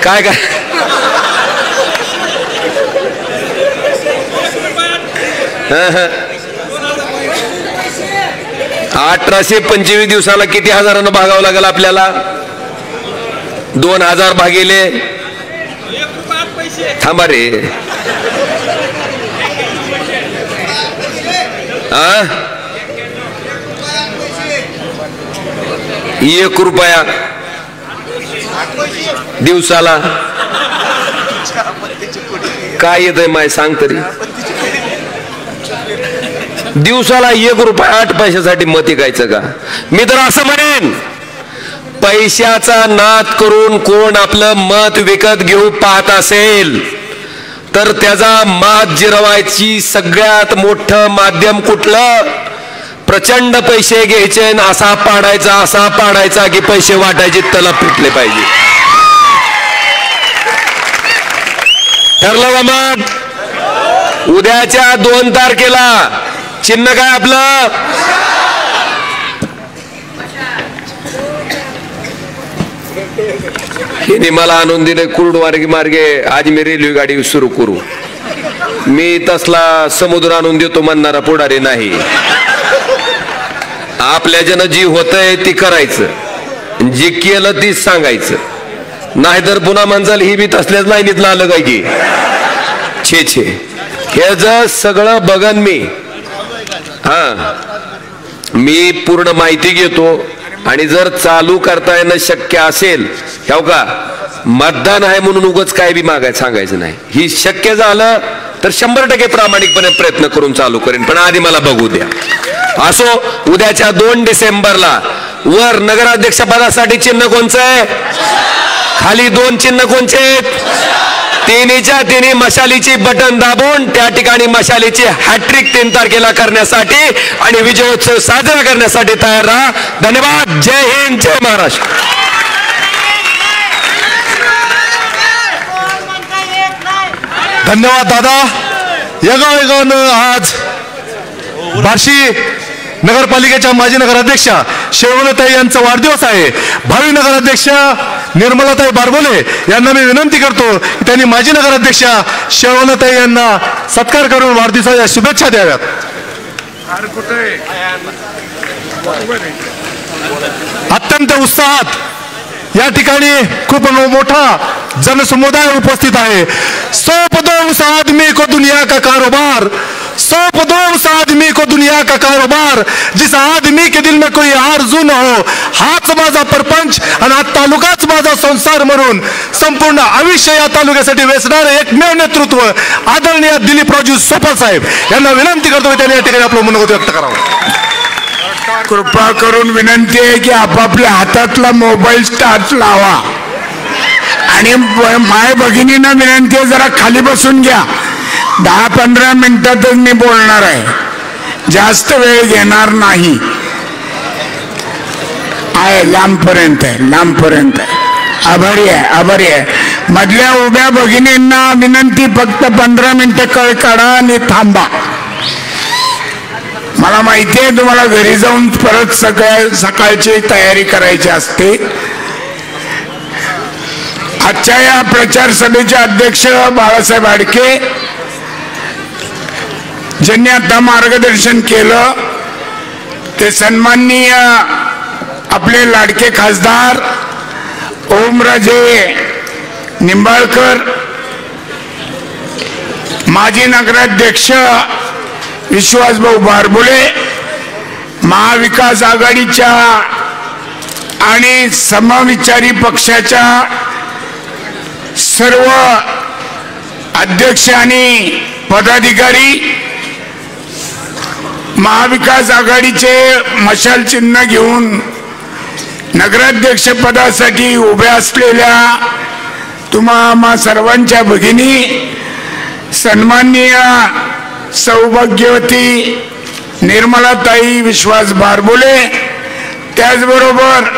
काय काय 1825 दिवसाला किती हजारानं भागावं लागेल आपल्याला? 2000 भागिले, थांबा रे, 1 रुपया दिवसाला. काय येतंय माय सांग तरी. दिवसाला 1 रुपया 8 पैशासाठी मत ऐकायचं का? मी तर असं म्हणेन, पैशाचा नाद करून कोण आपलं मत विकत घेऊ पाहत असेल तर त्याचा मात जिरवायची सगळ्यात मोठं माध्यम कुठलं? प्रचंड पैसे घ्यायचे, असा पाडायचा की पैसे वाटायचे तलब पिटले पाहिजे. ठरलं का मग? उद्याच्या 2 तारखेला चिन्ह काय आपलं? हिने मला आणून दिले कुर्डवार्गी मार्गे आज मी रेल्वे गाडी सुरू करू. मी तसला समुद्र आणून देतो म्हणणारा पुढारी नाही. आपल्या जन जी होतंय ती करायचं, जी केलं तीच सांगायचं. नाहीतर पुन्हा म्हणचाल ही बी तसल्याच लाईनीतला आलं काय की. छे छे, हे जर सगळं बघन मी. मी पूर्ण माहिती घेतो आणि जर चालू करता येणं शक्य असेल, हो का, मतदान आहे म्हणून उगाच काय बी मागायचं सांगायचं नाही. ही शक्य झालं तर 100% प्रामाणिकपणे प्रयत्न करून चालू करेन, पण आधी मला बघू द्या. असो, उद्याच्या 2 डिसेंबरला वर नगराध्यक्ष पदासाठी चिन्ह कोणचं आहे, खाली 2 चिन्ह कोणचे आहेत, तिन्हीच्या तिन्ही मशालीची बटन दाबून त्या ठिकाणी मशालीची हॅट्रिक 3 तारखेला करण्यासाठी आणि विजयोत्सव साजरा करण्यासाठी तयार राहा. धन्यवाद. जय हिंद, जय महाराष्ट्र. धन्यवाद दादा. यगावेगानं आज बार्शी नगरपालिकेच्या माजी नगराध्यक्षा शेवलताई यांचा वाढदिवस आहे. भावी नगराध्यक्ष निर्मलाताई बारबोले यांना मी विनंती करतो की त्यांनी माजी नगराध्यक्षा शेवलताई यांना सत्कार करून वाढदिवसाच्या शुभेच्छा द्याव्यात. अत्यंत उत्साहात या ठिकाणी खूप मोठा जनसमुदाय उपस्थित आहे. 100 आदमी को दुनिया का कारोबार, 100 आदमी को दुनिया का कारोबार, जिस आदमी के दिल में कोई आरजू न हो, हाच माझा परपंच आणि हा तालुकाच माझा संसार म्हणून संपूर्ण आयुष्य या तालुक्यासाठी वेचणारे एकमेव नेतृत्व आदरणीय दिलीपरावजी सोपल साहेब यांना विनंती करतो की त्यांनी या ठिकाणी आपलं मनोगत व्यक्त करावं. कृपा करून विनंती आहे की आपापल्या हातातला मोबाईल स्टार्ट लावा आणि माय भगिनींना विनंती आहे जरा खाली बसून घ्या. 10-15 मिनिटातच मी बोलणार आहे, जास्त वेळ घेणार नाही. आहे लांबपर्यंत आहे, लांबपर्यंत आहे. आभारी आहे, आभारी आहे. मधल्या उभ्या भगिनींना विनंती, फक्त 15 मिनिटं कळ काढा आणि थांबा. मला माहिती आहे तुम्हाला घरी जाऊन परत सकाळची तयारी करायची असते. आजच्या या प्रचार सभेचे अध्यक्ष बाळासाहेब आडके ज्यांनी आता मार्गदर्शन केलं ते सन्माननीय आपले लाडके खासदार ओमराजे निंबाळकर, माजी नगराध्यक्ष विश्वासभाऊ बारबोले, महाविकास आघाडीच्या आणि समविचारी पक्षाच्या सर्व अध्यक्ष आणि पदाधिकारी, महाविकास आघाडीचे मशाल चिन्ह घेऊन नगराध्यक्ष पदासाठी उभ्या असलेल्या तुम्हा सर्वांच्या भगिनी, सन्माननीय सौभाग्यवती निर्मलाताई विश्वास बारबोले, त्याचबरोबर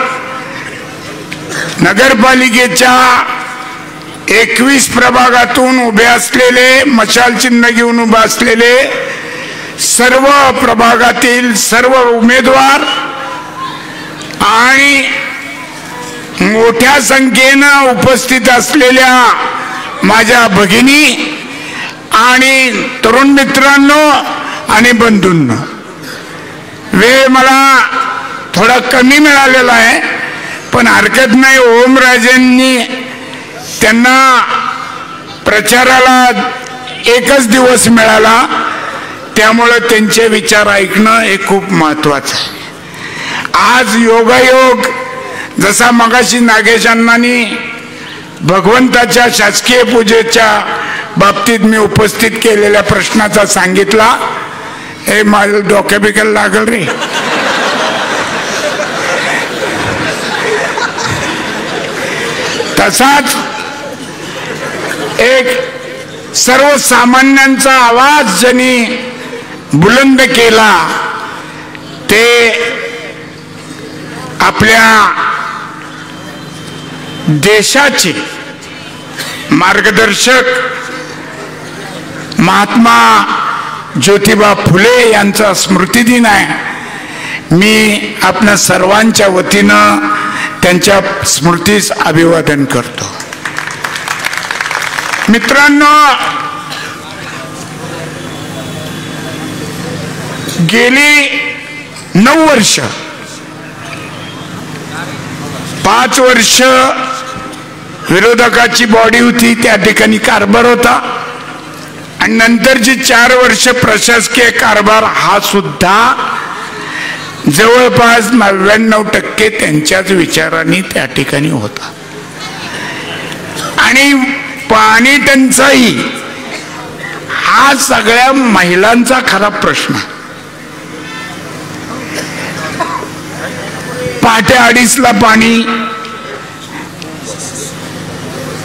नगरपालिकेच्या 21 प्रभागातून उभे असलेले, मशाल चिन्ह घेऊन उभे असलेले सर्व प्रभागातील सर्व उमेदवार आणि मोठ्या संख्येनं उपस्थित असलेल्या माझ्या भगिनी आणि तरुण मित्रांनो आणि बंधूंनो, वेळ मला थोडा कमी मिळालेला आहे, पण हरकत नाही. ओमराजेंनी त्यांना प्रचाराला 1च दिवस मिळाला, त्यामुळे त्यांचे विचार ऐकणं हे खूप महत्वाचं आहे. आज योगायोग जसा मगाशी नागेश अण्णांनी भगवंताच्या शासकीय पूजेच्या बाबतीत मी उपस्थित केलेल्या प्रश्नाचा सांगितला, हे माझं डोक्या बिक्याला लागल रे. तसाच एक सर्वसामान्यांचा आवाज ज्यांनी बुलंद केला ते आपल्या देशाचे मार्गदर्शक महात्मा ज्योतिबा फुले यांचा स्मृतिदिन आहे. मी आपल्या सर्वांच्या वतीनं त्यांच्या स्मृतीस अभिवादन करतो. मित्रांनो, गेली 9 वर्ष, 5 वर्ष विरोधकाची बॉडी होती, त्या ठिकाणी कारभार होता, आणि नंतरची 4 वर्ष प्रशासकीय कारभार हा सुद्धा जवळपास 99% त्यांच्याच विचारांनी त्या ठिकाणी होता. आणि पाणी टंचाई हा सगळ्या महिलांचा खरा प्रश्न. पहाटे 2:30ला पाणी,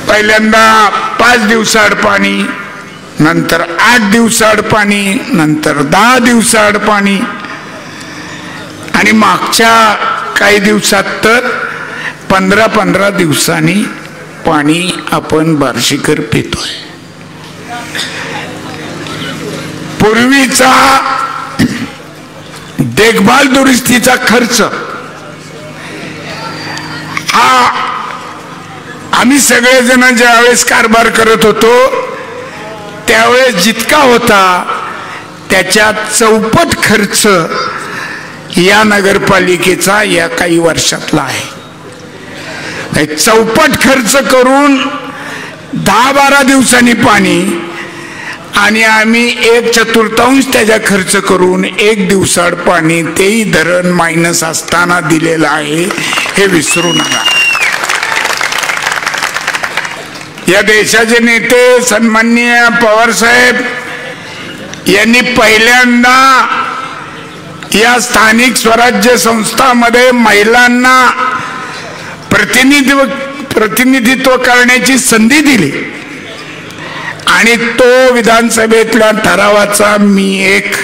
पहिल्यांदा 5 दिवसाआड पाणी, नंतर 8 दिवसाआड पाणी, नंतर 10 दिवसाआड पाणी, आणि मागच्या काही दिवसात तर 15-15 दिवसांनी पाणी आपण बार्शीकर पितोय. पूर्वीचा देखभाल दुरुस्तीचा खर्च हा आम्ही सगळेजण ज्यावेळेस कारभार करत होतो त्यावेळेस जितका होता त्याच्या चौपट खर्च या नगरपालिकेचा या काही वर्षातला आहे. चौपट खर्च करून 10-12 दिवसांनी पाणी, आणि आम्ही 1/4 त्याचा खर्च करून 1 दिवसाआड पाणी, तेही धरण मायनस असताना दिलेलं आहे, हे विसरू नका. या देशाचे नेते सन्माननीय पवार साहेब यांनी पहिल्यांदा या स्थानिक स्वराज्य संस्थांमध्ये महिलांना प्रतिनिधित्व करण्याची संधी दिली, आणि तो विधानसभेतल्या ठरावाचा मी एक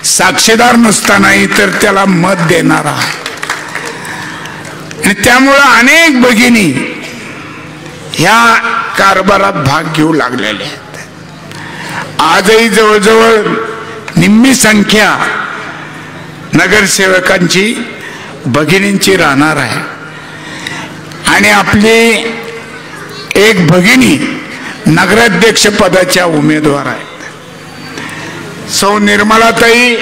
साक्षीदार नसतानाही तर त्याला मत देणार आहे. आणि त्यामुळं अनेक भगिनी ह्या कारभारात भाग घेऊ लागलेल्या आहेत. आजही जवळजवळ निम्मी संख्या नगरसेवकांची भगिनींची राहणार आहे. आणि आपली एक भगिनी नगराध्यक्ष पदाच्या उमेदवार आहेत. सौ निर्मलाताई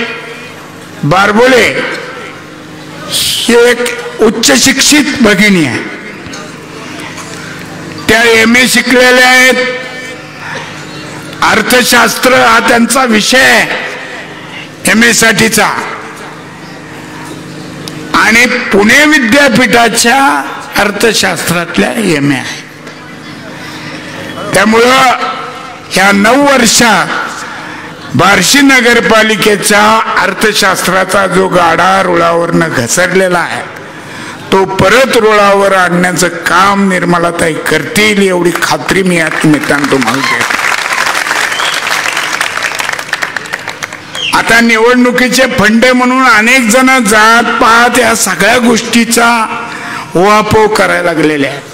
बारबोले ही एक उच्च शिक्षित भगिनी आहे. त्या MA शिकलेल्या आहेत. अर्थशास्त्र हा त्यांचा विषय आहे MA साठीचा, आणि पुणे विद्यापीठाच्या अर्थशास्त्रातल्या MA आहे. त्यामुळं ह्या 9 वर्षात बार्शी नगरपालिकेचा अर्थशास्त्राचा जो गाडा रुळावरनं घसरलेला आहे तो परत रुळावर आणण्याचं काम निर्मलाताई करतील, एवढी खात्री मी या निमित्तानं तुम्हाला देतो. आता निवडणुकीचे फंडे म्हणून अनेक जण जात पात या सगळ्या गोष्टीचा उहापोह करायला लागलेले आहेत,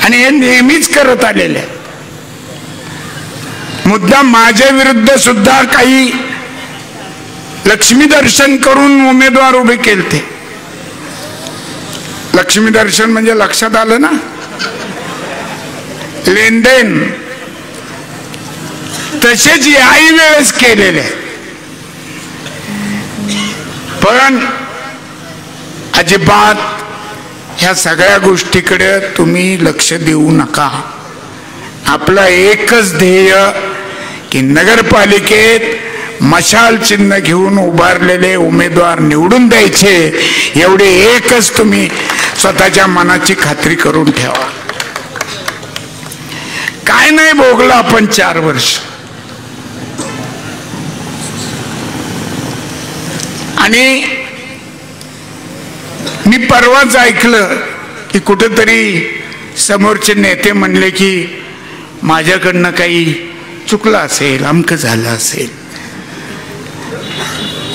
आणि हे नेहमीच करत आलेले आहेत. मुद्दा माझ्या विरुद्ध सुद्धा काही लक्ष्मी दर्शन करून उमेदवार उभे केलते. लक्ष्मी दर्शन म्हणजे लक्षात आलं ना, लेनदेन तसेच याही वेळेस केलेले. पण अजिबात ह्या सगळ्या गोष्टीकडे तुम्ही लक्ष देऊ नका. आपलं एकच ध्येय की नगरपालिकेत मशाल चिन्ह घेऊन उभारलेले उमेदवार निवडून द्यायचे, एवढे एकच तुम्ही स्वतःच्या मनाची खात्री करून ठेवा. काय नाही भोगलं आपण 4 वर्ष. आणि मी परवाच ऐकलं की कुठेतरी समोरचे नेते म्हणले की माझ्याकडनं काही चुकलं असेल, अमकं झालं असेल.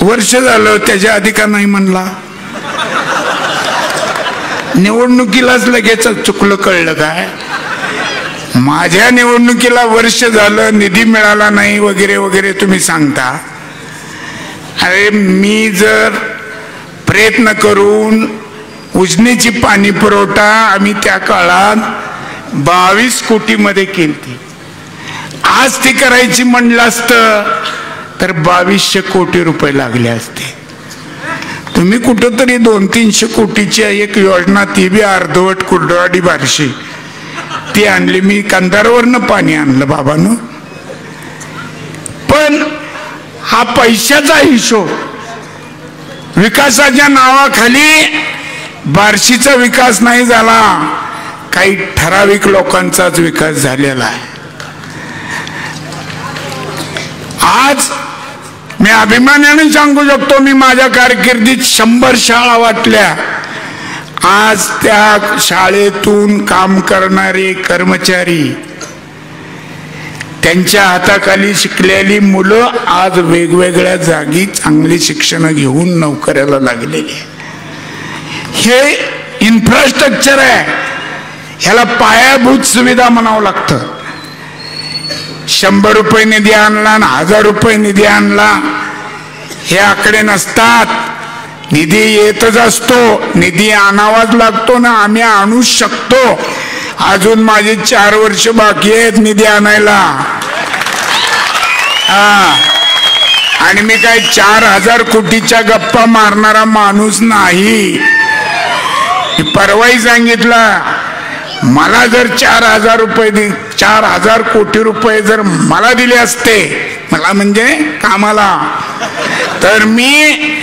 वर्ष झालं, त्याच्या आधी का नाही म्हणला? निवडणुकीलाच लगेच चुकलं कळलं काय? माझ्या निवडणुकीला वर्ष झालं, निधी मिळाला नाही वगैरे वगैरे तुम्ही सांगता. अरे मी जर प्रयत्न करून उजनीची पाणी पुरवठा आम्ही त्या काळात 22 कोटीमध्ये केली. आज ती करायची म्हणलं असतं तर 2200 कोटी रुपये लागले असते. तुम्ही कुठंतरी 200-300 कोटीची एक योजना, ती बी अर्धवट कुर्डवाडी बार्शी ती आणली. मी कंधारवरनं पाणी आणलं बाबांनो. पण हा पैशाचा हिशोब, विकासाच्या नावाखाली बार्शीचा विकास नाही झाला, काही ठराविक लोकांचाच विकास झालेला आहे. आज मी अभिमानाने सांगू शकतो, मी माझ्या कारकिर्दीत 100 शाळा वाटल्या. आज त्या शाळेतून काम करणारे कर्मचारी, त्यांच्या हाताखाली शिकलेली मुलं आज वेगवेगळ्या जागी चांगली शिक्षण घेऊन नोकऱ्याला लागलेली आहे. हे इन्फ्रास्ट्रक्चर आहे, ह्याला पायाभूत सुविधा म्हणावं लागतं. 100 रुपये निधी आणला आणि 1000 रुपये निधी आणला हे आकडे नसतात. निधी येतच असतो, निधी आणावाच लागतो ना. आम्ही आणू शकतो. अजून माझे 4 वर्ष बाकी आहेत निधी आणायला. आणि मी काय 4000 कोटीच्या गप्पा मारणारा माणूस नाही. परवाही सांगितलं, मला जर 4000 रुपये 4000 कोटी रुपये जर मला दिले असते, मला म्हणजे कामाला, तर मी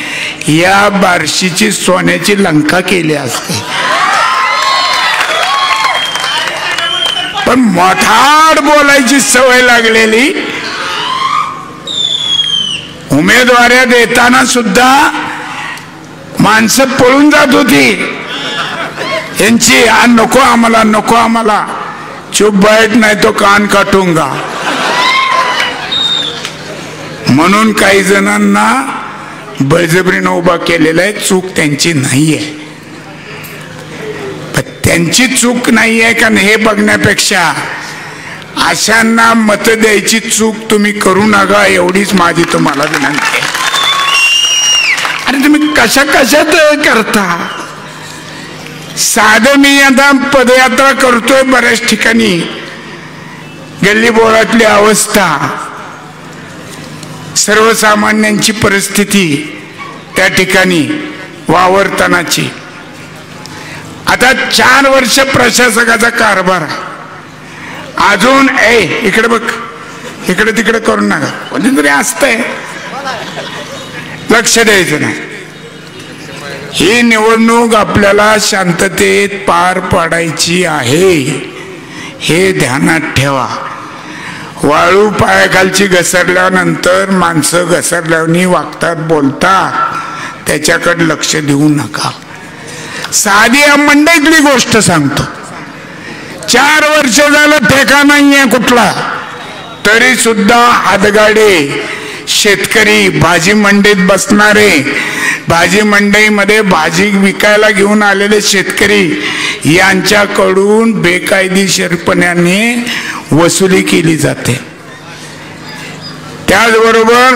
या बार्शीची सोन्याची लंका केली असते. पण मोठाड बोलायची सवय लागलेली. उमेदवाऱ्या देताना सुद्धा माणसं पळून जात होती यांची, नको आम्हाला, नको आम्हाला, चुप बैठ नाही तो कान काटूंगा. म्हणून काही जणांना बळजबरीनं उभा केलेला आहे. चूक त्यांची नाहीये, पण त्यांची चूक नाहीये का हे बघण्यापेक्षा अशांना मत द्यायची चूक तुम्ही करू नका, एवढीच माझी तुम्हाला विनंती आहे. अरे तुम्ही कशा कशात करता. साधं मी आता पदयात्रा करतोय बऱ्याच ठिकाणी, गल्ली बोळातली अवस्था, सर्वसामान्यांची परिस्थिती त्या ठिकाणी वावरतानाची. आता 4 वर्ष प्रशासकाचा कारभार, अजून इकडे बघ, इकडे तिकडे करू नका, कोणीतरी असतंय, लक्ष द्यायचं नाही. ही निवडणूक आपल्याला शांततेत पार पाडायची आहे, हे ध्यानात ठेवा. वाळू पायाखालची घसरल्यानंतर माणसं घसरल्याने वागतात, बोलतात, त्याच्याकडे लक्ष देऊ नका. साधी मंडईतली गोष्ट सांगतो. 4 वर्ष झालं ठेका नाहीये कुठला, तरी सुद्धा हातगाडे शेतकरी, भाजी मंडईत बसणारे, भाजी मंडईमध्ये भाजी विकायला घेऊन आलेले शेतकरी यांच्याकडून बेकायदेशीरपणाने वसुली केली जाते. त्याचबरोबर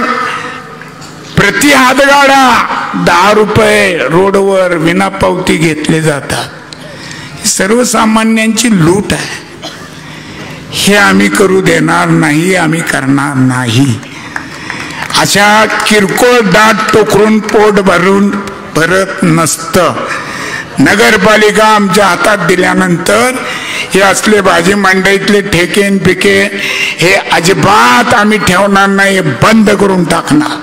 प्रति हातगाडा 10 रुपये रोडवर विनापावती घेतले जातात. सर्वसामान्यांची लूट आहे. हे आम्ही करू देणार नाही, आम्ही करणार नाही. अशा किरकोळ डाट टोकरून पोट भरत नसतं. नगरपालिका आमच्या हातात दिल्यानंतर हे असले भाजी मंडईतले ठेकेन पिके हे अजिबात आम्ही ठेवणार नाही, बंद करून टाकणार.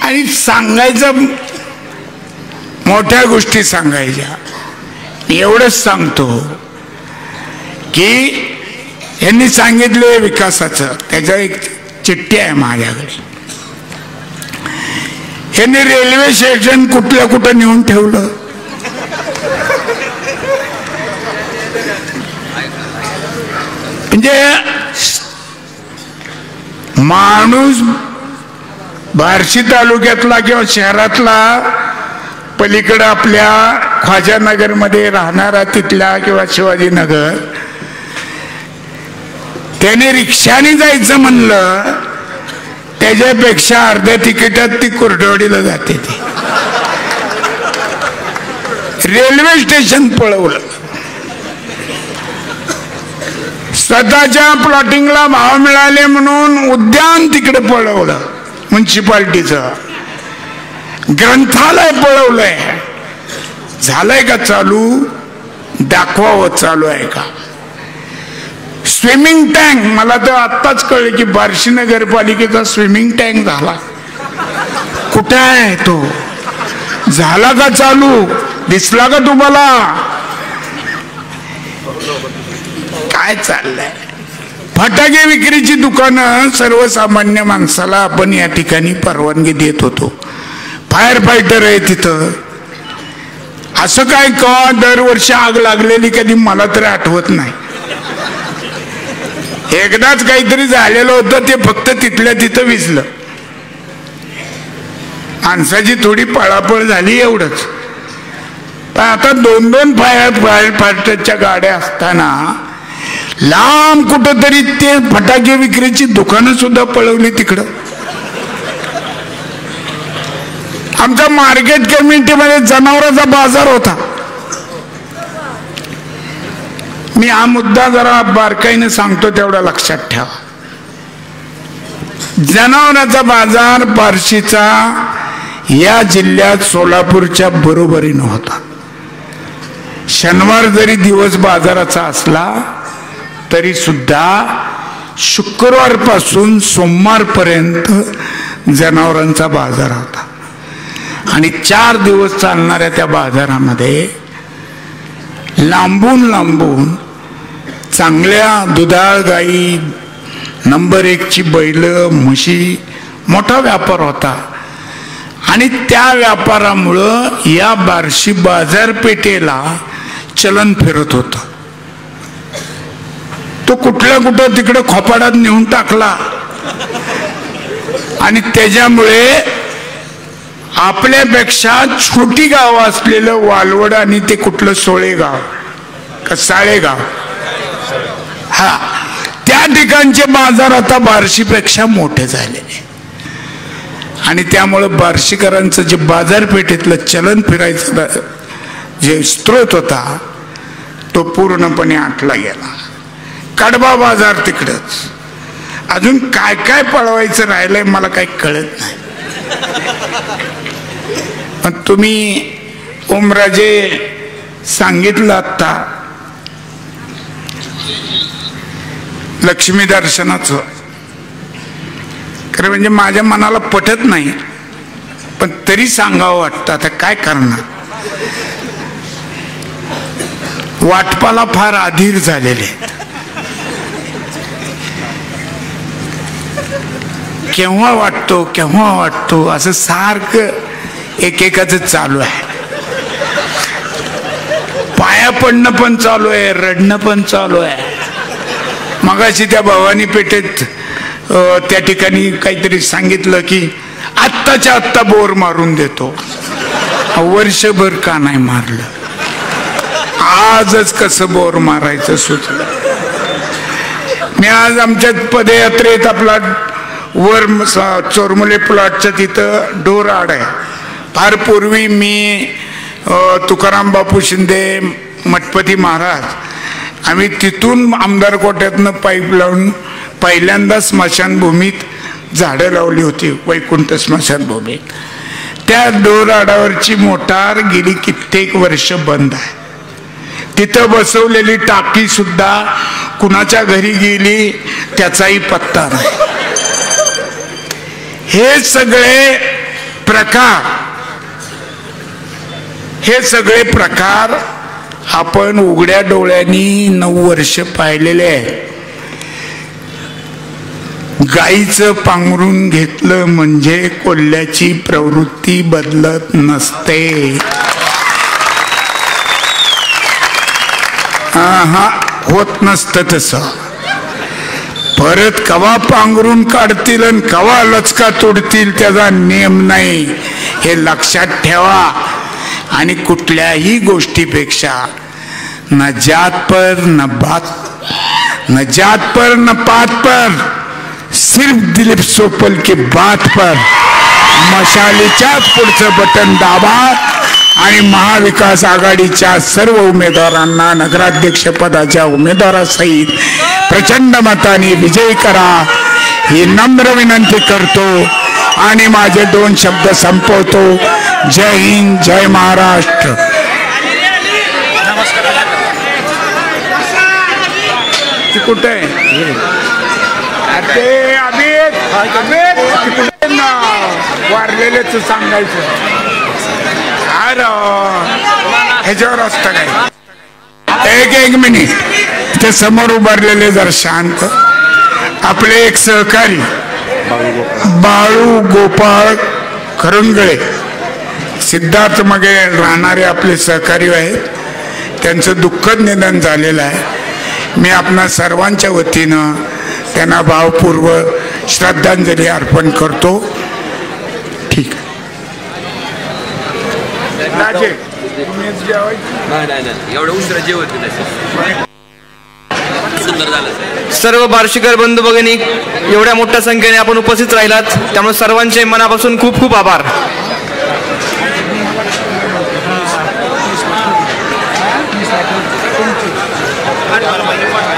आणि सांगायचं, मोठ्या गोष्टी सांगायच्या. एवढंच सांगतो की यांनी सांगितले विकासाचं, त्याच्या एक चिठ्ठी आहे माझ्याकडे. यांनी रेल्वे स्टेशन कुठल्या कुठं नेऊन ठेवलं. म्हणजे माणूस बार्शी तालुक्यातला किंवा शहरातला पलीकडे आपल्या ख्वाजानगर मध्ये राहणारा तिथला किंवा शिवाजीनगर, त्याने रिक्षाने जायचं म्हणलं त्याच्यापेक्षा अर्ध्या तिकिटात ती कुर्डवाडीला जाते. ती रेल्वे स्टेशन पळवलं, स्वतःच्या प्लॉटिंगला भाव मिळाले म्हणून उद्यान तिकडे पळवलं म्युन्सिपाल्टीचं, ग्रंथालय पळवलंय. झालंय का चालू? दाखवावं चालू आहे का. स्विमिंग टँक, मला तर आत्ताच कळलं की बार्शी नगरपालिकेचा स्विमिंग टँक झाला. कुठे आहे तो? झाला का चालू? दिसला का तुम्हाला? काय चाललंय? फटाके विक्रीची दुकानं सर्वसामान्य माणसाला आपण या ठिकाणी परवानगी देत होतो. फायर फायटर आहे तिथं. असं काय का दरवर्षी आग लागलेली कधी मला तरी आठवत नाही. एकदाच काहीतरी झालेलं होतं, ते फक्त तिथल्या तिथं विझलं. माणसाची थोडी पळापळ झाली एवढंच. पण आता 2-2 फायर फायटरच्या गाड्या असताना लांब कुठंतरी ते फटाके विक्रीची दुकानं सुद्धा पळवली तिकडं. आमच्या मार्केट कमिटीमध्ये जनावरांचा बाजार होता. मी हा मुद्दा जरा बारकाईने सांगतो, तेवढा लक्षात ठेवा. जनावरांचा बाजार बार्शीचा या जिल्ह्यात सोलापूरच्या बरोबरीनं होता. शनिवार जरी दिवस बाजाराचा असला तरी सुद्धा शुक्रवारपासून सोमवारपर्यंत जनावरांचा बाजार होता. आणि 4 दिवस चालणाऱ्या त्या बाजारामध्ये लांबून लांबून चांगल्या दुधाळ गाई, नंबर 1ची बैल, म्हशी, मोठा व्यापार होता. आणि त्या व्यापारामुळं या बार्शी बाजारपेठेला चलन फिरत होतं. तो कुठं तिकडे खोपाडात नेऊन टाकला. आणि त्याच्यामुळे आपल्यापेक्षा छोटी गाव असलेलं वालवड आणि ते कुठलं सोळेगाव का साळेगाव, हा, त्या ठिकाणचे बाजार आता बार्शीपेक्षा मोठे झालेले. आणि त्यामुळं बार्शीकरांचं जे बाजारपेठेतलं चलन फिरायचं जे स्रोत होता तो पूर्णपणे आटला गेला. कडबा बाजार तिकडच. अजून काय काय पळवायचं राहिलंय मला काही कळत नाही. पण तुम्ही ओमराजे सांगितलं आता लक्ष्मी दर्शनाचं, खरं म्हणजे माझ्या मनाला पटत नाही, पण तरी सांगावं वाटतं. आता काय करणार, वाटपाला फार अधीर झालेले. केव्हा वाटतो असं सारखं एकेकाच चालू आहे. पाया पडणं पण चालू आहे, रडणं पण चालू आहे. मगाशी त्या भवानी पेठेत त्या ठिकाणी काहीतरी सांगितलं की आत्ताच्या आत्ता बोर मारून देतो. वर्षभर का नाही मारलं, आजच कसं बोर मारायचं सुचलं. मी आज आमच्या पदयात्रेत आपला वर चोरमुले प्लॉटच्या तिथं डोर आड आहे. फार पूर्वी मी तुकाराम बापू शिंदे, मठपती महाराज, आम्ही तिथून आमदार कोट्यातनं पाईप लावून पहिल्यांदा स्मशानभूमीत झाडं लावली होती, वैकुंठ स्मशानभूमीत. त्या डोर आडावरची मोटार गेली कित्येक वर्ष बंद आहे. तिथं बसवलेली टाकी सुद्धा कुणाच्या घरी गेली त्याचाही पत्ता नाही. हे सगळे प्रकार आपण उघड्या डोळ्यांनी 9 वर्ष पाहिलेले आहेत. गाईचं पांघरून घेतलं म्हणजे कोल्ह्याची प्रवृत्ती बदलत नसते. होत नसतं तसं. परत कवा पांघरून काढतील आणि कवा लचका तोडतील त्याचा नियम नाही, हे लक्षात ठेवा. आणि कुठल्याही गोष्टीपेक्षा न जात पर न पात पर सिर्फ दिलीप सोपल की बात पर मशालीच्याच पुढचं बटन दाबा आणि महाविकास आघाडीच्या सर्व उमेदवारांना नगराध्यक्ष पदाच्या उमेदवारासहित प्रचंड मताने विजयी करा ही नम्र विनंती करतो आणि माझे 2 शब्द संपवतो. जय हिंद, जय महाराष्ट्र. कुठे वारलेलेच सांगायचं ह्याच्यावर असतं काय. एक मिनिट ते समोर उभारलेले जर शांत. आपले एक सहकारी बाळू गोपाळ खरुंगळे सिद्धार्थ मगे राहणारे आपले सहकारी आहेत. त्यांचं दुःखद निधन झालेलं आहे. मी आपणा सर्वांच्या वतीनं त्यांना भावपूर्व श्रद्धांजली अर्पण करतो. ठीक आहे. सर्व बार्शीकर बंधू भगिनी, एवढ्या मोठ्या संख्येने आपण उपस्थित राहिलात त्यामुळे सर्वांचे मनापासून खूप खूप आभार. धन्यवाद.